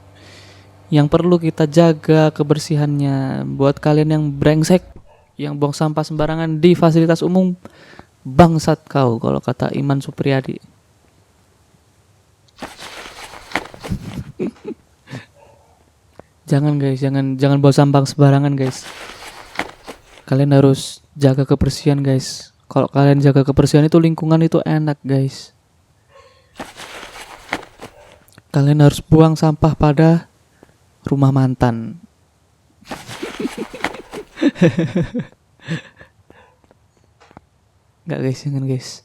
yang perlu kita jaga kebersihannya. Buat kalian yang brengsek, yang buang sampah sembarangan di fasilitas umum, bangsat kau kalau kata Iman Supriyadi. Jangan guys, jangan bawa sampah sembarangan guys. Kalian harus jaga kebersihan guys. Kalau kalian jaga kebersihan itu, lingkungan itu enak guys. Kalian harus buang sampah pada rumah mantan. Enggak guys, jangan guys.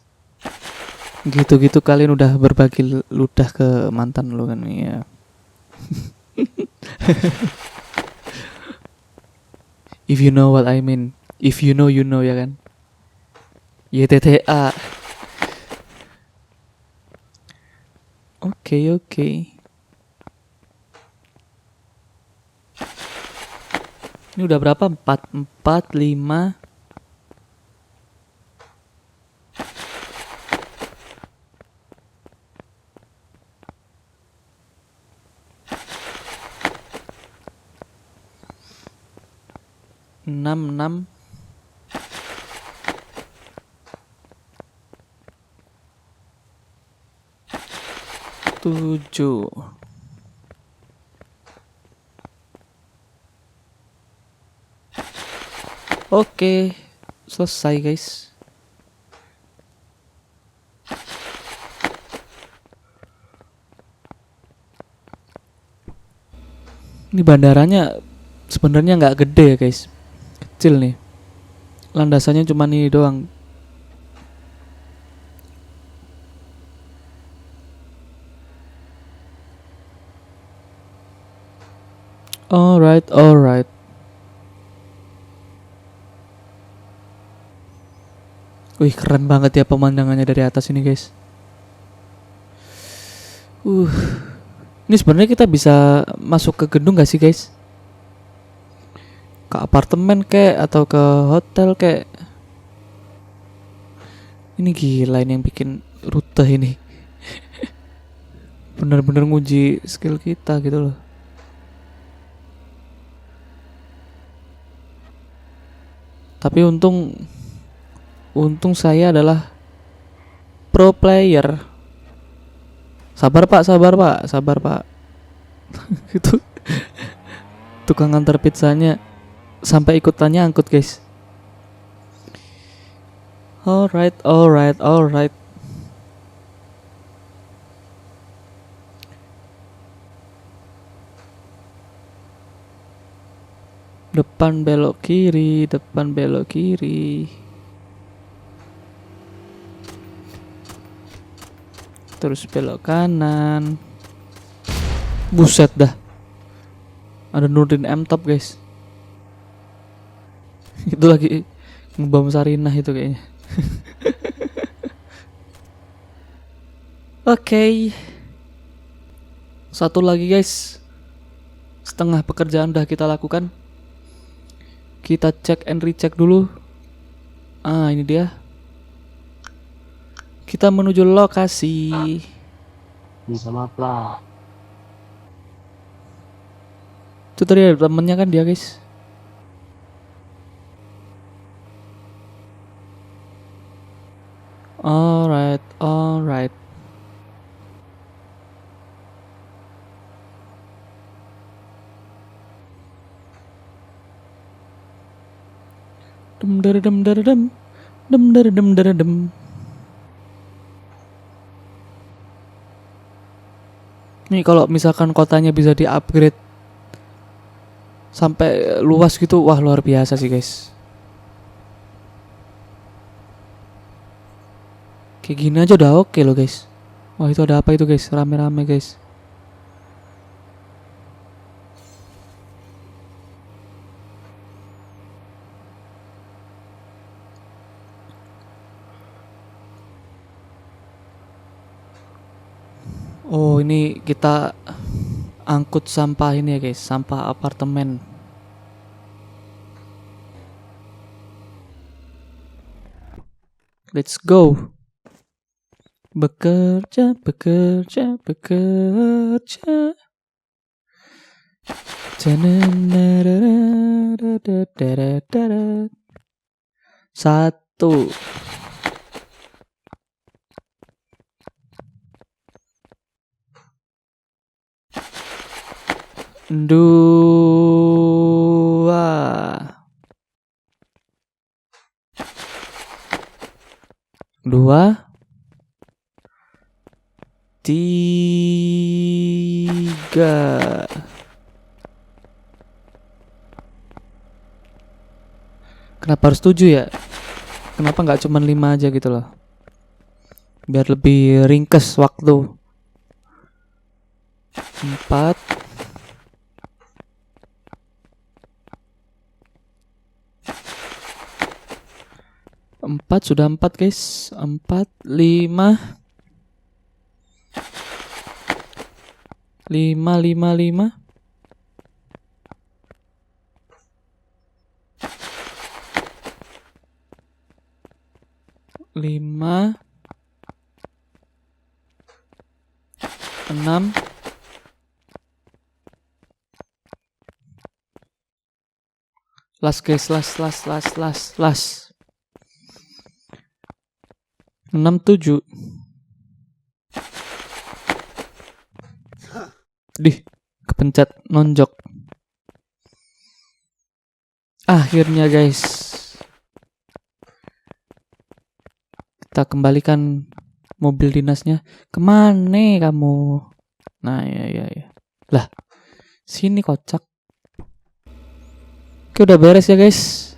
Gitu-gitu kalian udah berbagi ludah ke mantan lu kan ya. If you know what I mean. If you know ya kan. YTTA. Oke. Ini udah berapa? 4, 5. Enam. 7. Oke, selesai guys. Ini bandaranya sebenarnya nggak gede ya guys, kecil nih. Landasannya cuma ini doang. Alright. Wih, keren banget ya pemandangannya dari atas ini guys. Ini sebenarnya kita bisa masuk ke gedung gak sih guys? Ke apartemen kek atau ke hotel kek? Ini gila ini yang bikin rute ini. Bener-bener nguji skill kita gitu loh. Tapi untung saya adalah pro player. Sabar pak. Itu tukang antar pizzanya sampai ikutannya angkut guys. Alright. Depan belok kiri. Terus belok kanan. Buset dah. Ada Nurdin M-Top guys. Itu lagi ngebom Sarinah itu kayaknya. Oke. Satu lagi guys. Setengah pekerjaan udah kita lakukan. Kita cek and recheck dulu. Ini dia. Kita menuju lokasi. Bisa maaf lah. Itu tadi ada temennya kan dia guys. Alright. Dem. Nih kalau misalkan kotanya bisa di-upgrade sampai luas gitu, wah luar biasa sih guys. Kayak gini aja udah oke loh guys. Wah itu ada apa itu guys, rame-rame guys. Oh ini kita angkut sampah ini ya guys, sampah apartemen. Let's go. Bekerja. Satu. Dua. Tiga. juga. Kenapa harus 7 ya? Kenapa nggak cuma 5 aja gitu loh? Biar lebih ringkes waktu. 4. Sudah 4 guys. 4, 5. 5, 5, 5. 5, 6. Last guys, last. 6, 7. Kepencet nonjok. Akhirnya guys, kita kembalikan mobil dinasnya. Kemana kamu? Nah ya. Lah, sini kocak. Oke, udah beres ya guys.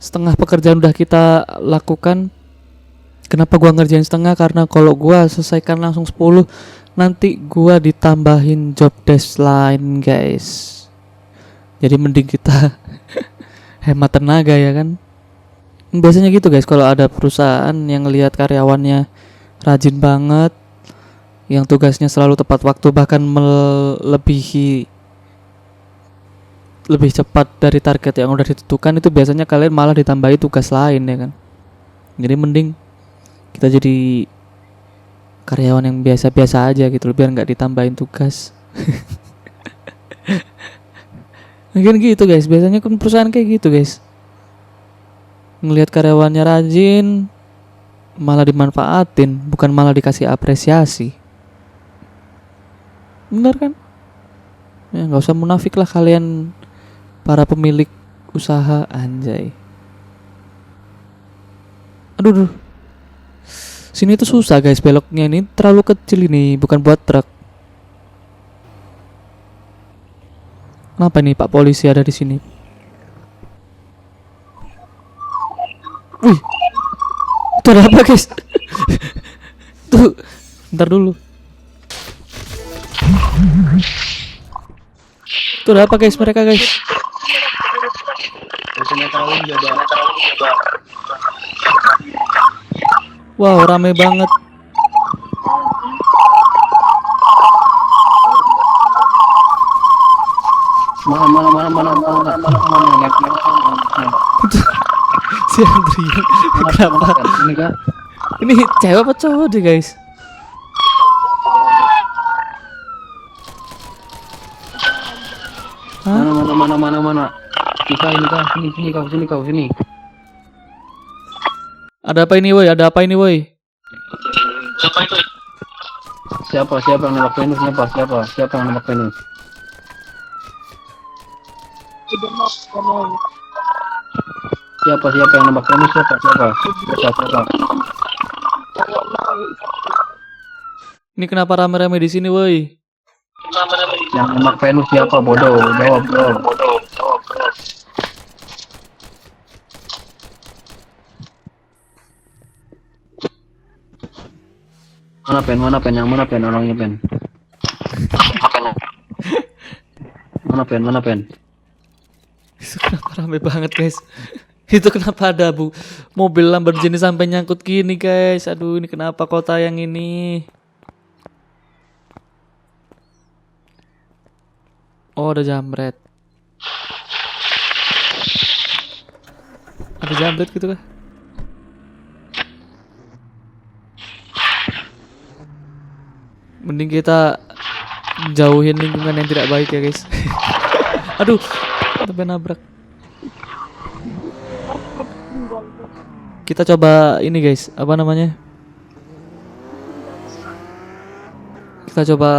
Setengah pekerjaan udah kita lakukan. Kenapa gua ngerjain setengah? Karena kalau gua selesaikan langsung 10, nanti gua ditambahin job desk lain guys. Jadi mending kita hemat tenaga ya kan. Biasanya gitu guys, kalau ada perusahaan yang ngelihat karyawannya rajin banget, yang tugasnya selalu tepat waktu, bahkan melebihi lebih cepat dari target yang udah ditentukan, itu biasanya kalian malah ditambahi tugas lain ya kan. Jadi mending kita jadi karyawan yang biasa-biasa aja gitu, biar nggak ditambahin tugas. Mungkin gitu guys, biasanya kan perusahaan kayak gitu guys, ngelihat karyawannya rajin malah dimanfaatin, bukan malah dikasih apresiasi. Bener kan? Ya nggak usah munafik lah kalian para pemilik usaha, anjay. Aduh. Sini tuh susah guys, beloknya ini terlalu kecil, ini bukan buat truk. Kenapa nih Pak polisi ada di sini? Wih, itu ada apa guys? Tuh, bentar dulu. Itu ada apa guys, mereka guys? Wow, rame banget. Mana. Si Andrian, kenapa? Ini kak. Ini cewek apa cowok deh guys? Hah? Mana. Ini kau sini. Ada apa ini woi? Siapa yang nembak Venus? Siapa yang nembak Venus? Siapa yang nembak Venus? Siapa? Ini kenapa rame-rame di sini woi? Yang nembak Venus siapa? Bodoh, jawab. Mana pen? Yang mana pen? Orangnya pen. Mana pen? Itu kenapa rame banget guys? Itu kenapa ada mobil Lamborghini sampai nyangkut gini guys? Aduh, ini kenapa kota yang ini? Oh, ada jambret. Ada jambret gitu kah? Mending kita jauhin lingkungan yang tidak baik ya guys. Aduh, sampai nabrak. Kita coba ini guys, apa namanya? Kita coba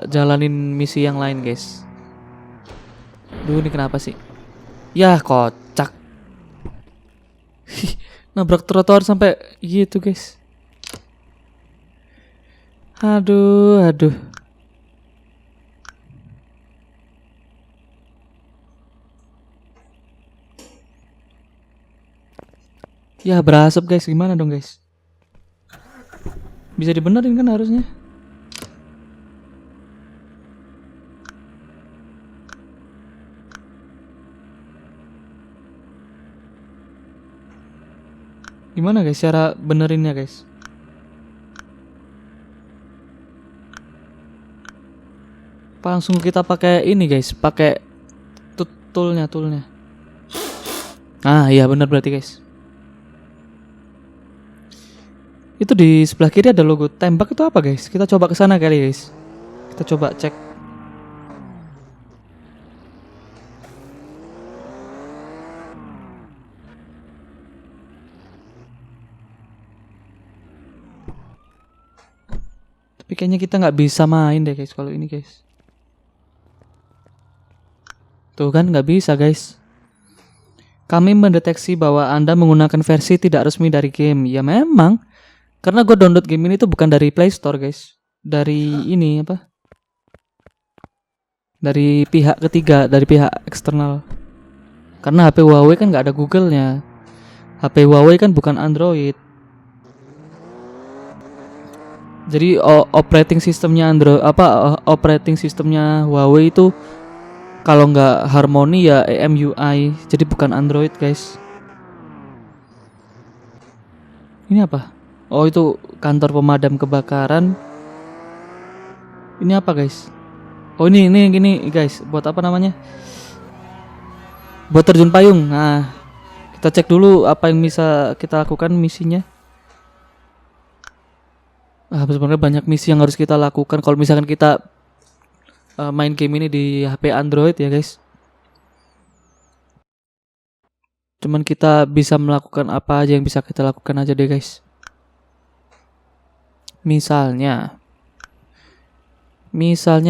jalanin misi yang lain guys. Duh, ini kenapa sih? Yah, kocak. Nabrak trotoar sampai gitu guys. Aduh. Ya berasap guys, gimana dong guys? Bisa dibenerin kan harusnya. Gimana guys cara benerinnya guys? Apa langsung kita pakai ini guys, pakai toolnya. Ah iya bener berarti guys. Itu di sebelah kiri ada logo tembak, itu apa guys? Kita coba ke sana kali guys. Kita coba cek. Tapi kayaknya kita nggak bisa main deh guys kalau ini guys. Tuh kan nggak bisa guys. Kami mendeteksi bahwa Anda menggunakan versi tidak resmi dari game. Ya memang. Karena gue download game ini tuh bukan dari Play Store guys. Dari ini apa? Dari pihak ketiga, dari pihak eksternal. Karena HP Huawei kan nggak ada Google-nya. HP Huawei kan bukan Android. Jadi operating sistemnya operating sistemnya Huawei itu kalau nggak Harmony ya EMUI. Jadi bukan Android guys. Ini apa? Oh itu kantor pemadam kebakaran. Ini apa guys? Oh ini gini guys. Buat apa namanya? Buat terjun payung. Nah kita cek dulu apa yang bisa kita lakukan misinya. Sebenarnya banyak misi yang harus kita lakukan kalau misalkan kita main game ini di HP Android ya guys. Cuman kita bisa melakukan apa aja yang bisa kita lakukan aja deh guys. Misalnya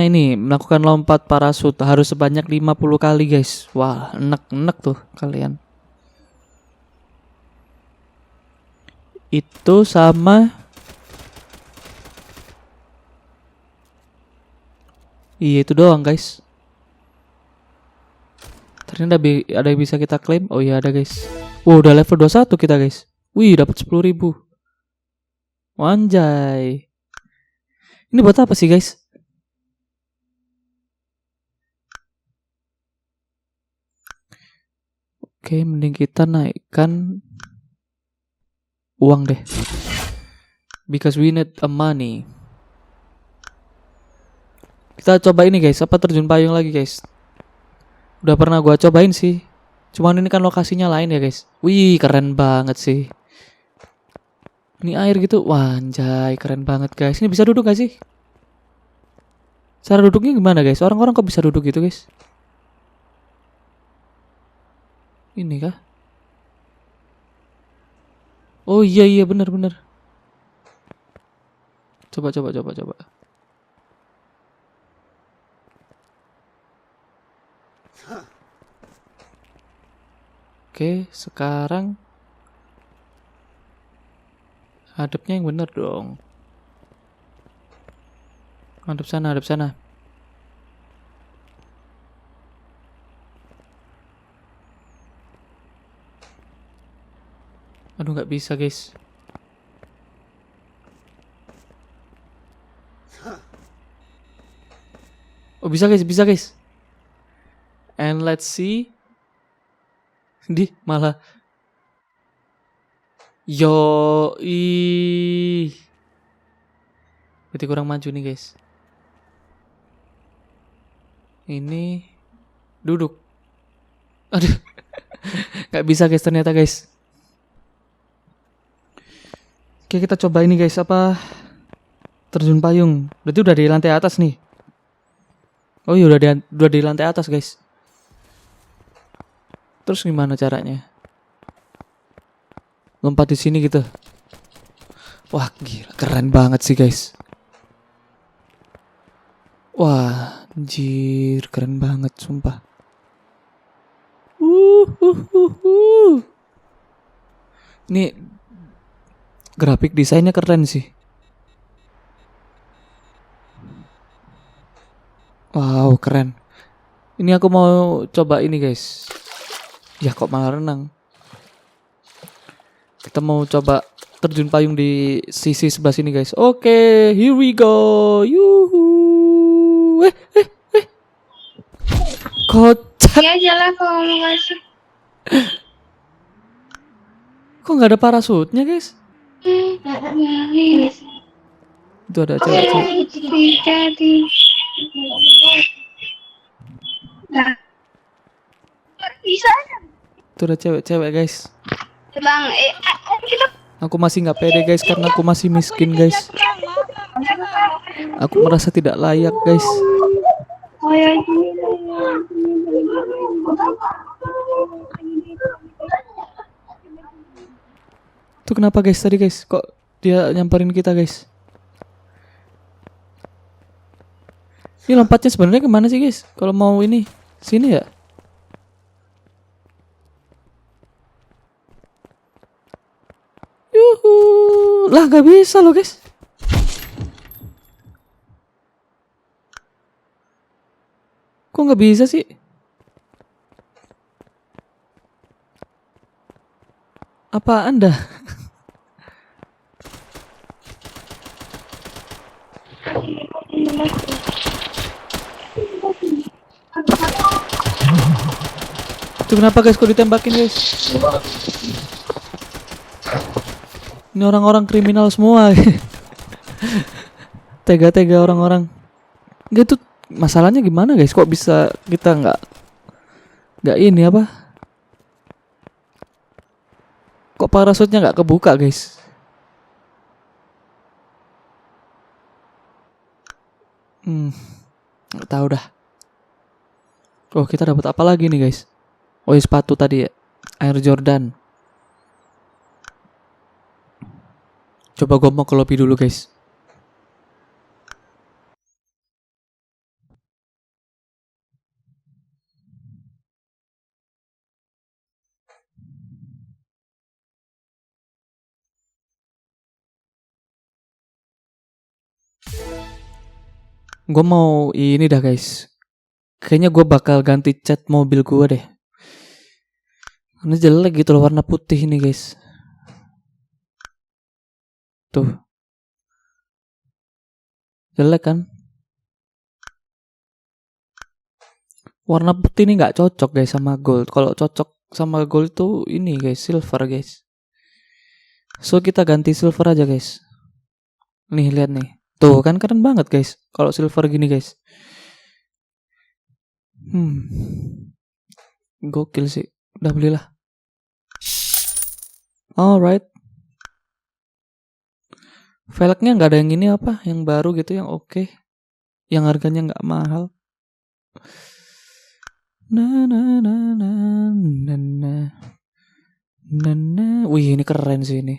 ini melakukan lompat parasut harus sebanyak 50 kali guys. Wah enak tuh kalian. Itu sama. Iya itu doang guys. Ternyata ada yang bisa kita klaim. Oh iya ada guys. Wow udah level 21 kita guys. Wih dapat 10.000. Wanjay. Ini buat apa sih guys? Oke mending kita naikkan uang deh. Because we need a money. Kita coba ini guys, apa terjun payung lagi guys. Udah pernah gua cobain sih. Cuman ini kan lokasinya lain ya guys. Wih keren banget sih. Ini air gitu. Wah anjay keren banget guys. Ini bisa duduk gak sih? Cara duduknya gimana guys? Orang-orang kok bisa duduk gitu guys? Ini kah? Oh iya bener. Coba. Oke, sekarang hadapnya yang bener dong. Hadap sana. Aduh nggak bisa guys. Oh bisa guys. And let's see. Malah. Berarti kurang maju nih guys. Ini duduk. Aduh. Gak bisa guys ternyata guys. Oke kita coba ini guys. Apa? Terjun payung. Berarti udah di lantai atas nih. Oh iya udah di lantai atas guys. Terus gimana caranya? Lompat di sini gitu. Wah gila keren banget sih guys. Wah anjir keren banget sumpah. Ini grafik desainnya keren sih. Wow keren. Ini aku mau coba ini guys. Ya kok malah renang. Kita mau coba terjun payung di sisi sebelah sini guys. Oke, here we go. Yuhu. Kocak. Ya jalan kalau mau masuk. Kok nggak ada parasutnya guys? Itu ada cewek-cewek. Jadi. Nah. Bisa. Itu ada cewek-cewek guys. Bang, kita Aku masih nggak pede guys karena aku masih miskin guys. Aku merasa tidak layak guys. Itu kenapa guys tadi guys? Kok dia nyamperin kita guys? Ini lompatnya sebenarnya kemana sih guys? Kalau mau ini sini ya? Yuhu, lah nggak bisa loh guys. Kok nggak bisa sih? Apa Anda? Itu kenapa guys? Kok ditembakin guys? Ini orang-orang kriminal semua. Tega-tega orang-orang. Gitu masalahnya gimana guys? Kok bisa kita nggak ini apa? Kok parasutnya nggak kebuka guys? Nggak tahu dah. Oh kita dapat apa lagi nih guys? Oh sepatu tadi ya, Air Jordan. Coba gue mau ke lobby dulu guys. Gue mau ini dah guys. Kayaknya gue bakal ganti cat mobil gue deh. Karena jelek gitu loh warna putih ini guys. Tuh. Jelek kan? Warna putih ini nggak cocok guys sama gold. Kalau cocok sama gold itu ini guys, silver guys. So kita ganti silver aja guys. Nih lihat nih. Tuh kan keren banget guys. Kalau silver gini guys. Gokil sih. Udah belilah. Alright. Velgnya nggak ada yang ini apa? Yang baru gitu yang oke. Yang harganya nggak mahal. Wih ini keren sih ini.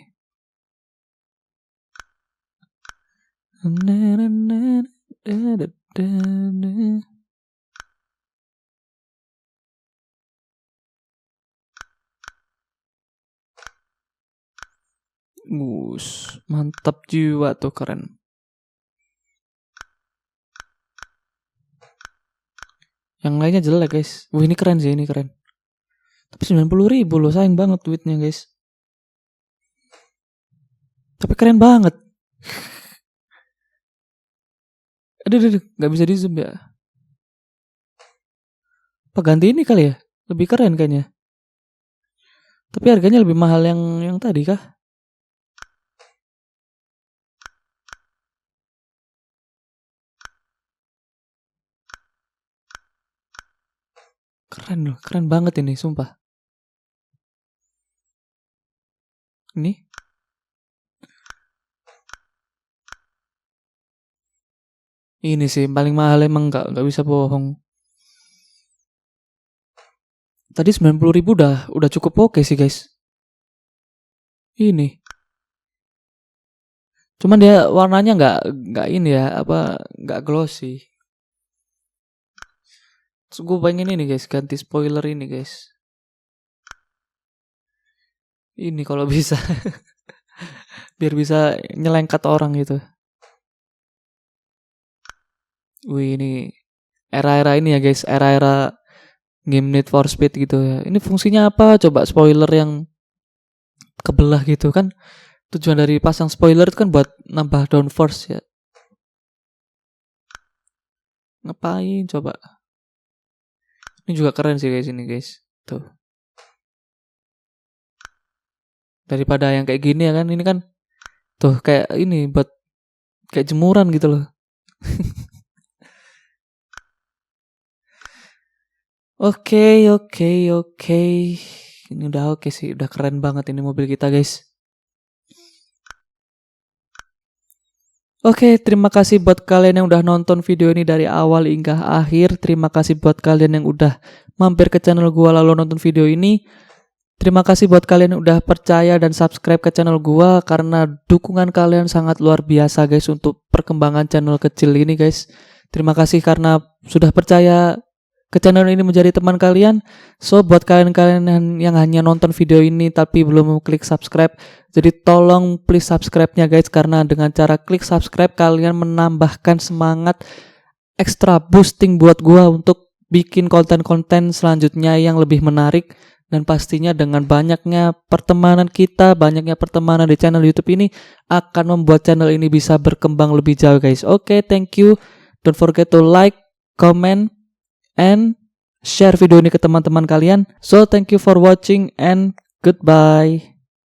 Mantap jiwa tuh keren. Yang lainnya jelek guys. Wih ini keren sih, ini keren. Tapi 90.000 loh, sayang banget duitnya guys. Tapi keren banget. Aduh, gak bisa di zoom ya. Apa ganti ini kali ya? Lebih keren kayaknya. Tapi harganya lebih mahal yang tadi kah? Keren loh, keren banget ini, sumpah. Ini. Ini sih paling mahal emang nggak bisa bohong. Tadi 90.000 udah cukup oke sih guys. Ini. Cuman dia warnanya nggak ini ya, apa nggak glossy. Terus gue pengen ini guys, ganti spoiler ini guys. Ini kalau bisa. Biar bisa nyelengkat orang gitu. Wih ini era-era ini ya guys, era-era game Need for Speed gitu ya. Ini fungsinya apa? Coba spoiler yang kebelah gitu kan. Tujuan dari pasang spoiler itu kan buat nambah downforce ya. Ngapain coba? Ini juga keren sih guys, ini guys. Tuh. Daripada yang kayak gini ya kan, ini kan tuh kayak ini buat kayak jemuran gitu loh. Oke. Ini udah oke sih, udah keren banget ini mobil kita guys. Oke, terima kasih buat kalian yang udah nonton video ini dari awal hingga akhir. Terima kasih buat kalian yang udah mampir ke channel gua lalu nonton video ini. Terima kasih buat kalian yang udah percaya dan subscribe ke channel gua, karena dukungan kalian sangat luar biasa guys untuk perkembangan channel kecil ini guys. Terima kasih karena sudah percaya ke channel ini menjadi teman kalian. So buat kalian-kalian yang hanya nonton video ini tapi belum klik subscribe, jadi tolong please subscribe-nya guys, karena dengan cara klik subscribe kalian menambahkan semangat extra boosting buat gua untuk bikin konten-konten selanjutnya yang lebih menarik. Dan pastinya dengan banyaknya pertemanan kita, banyaknya pertemanan di channel YouTube ini akan membuat channel ini bisa berkembang lebih jauh guys. Oke, thank you. Don't forget to like, comment, and share video ini ke teman-teman kalian. So thank you for watching and goodbye.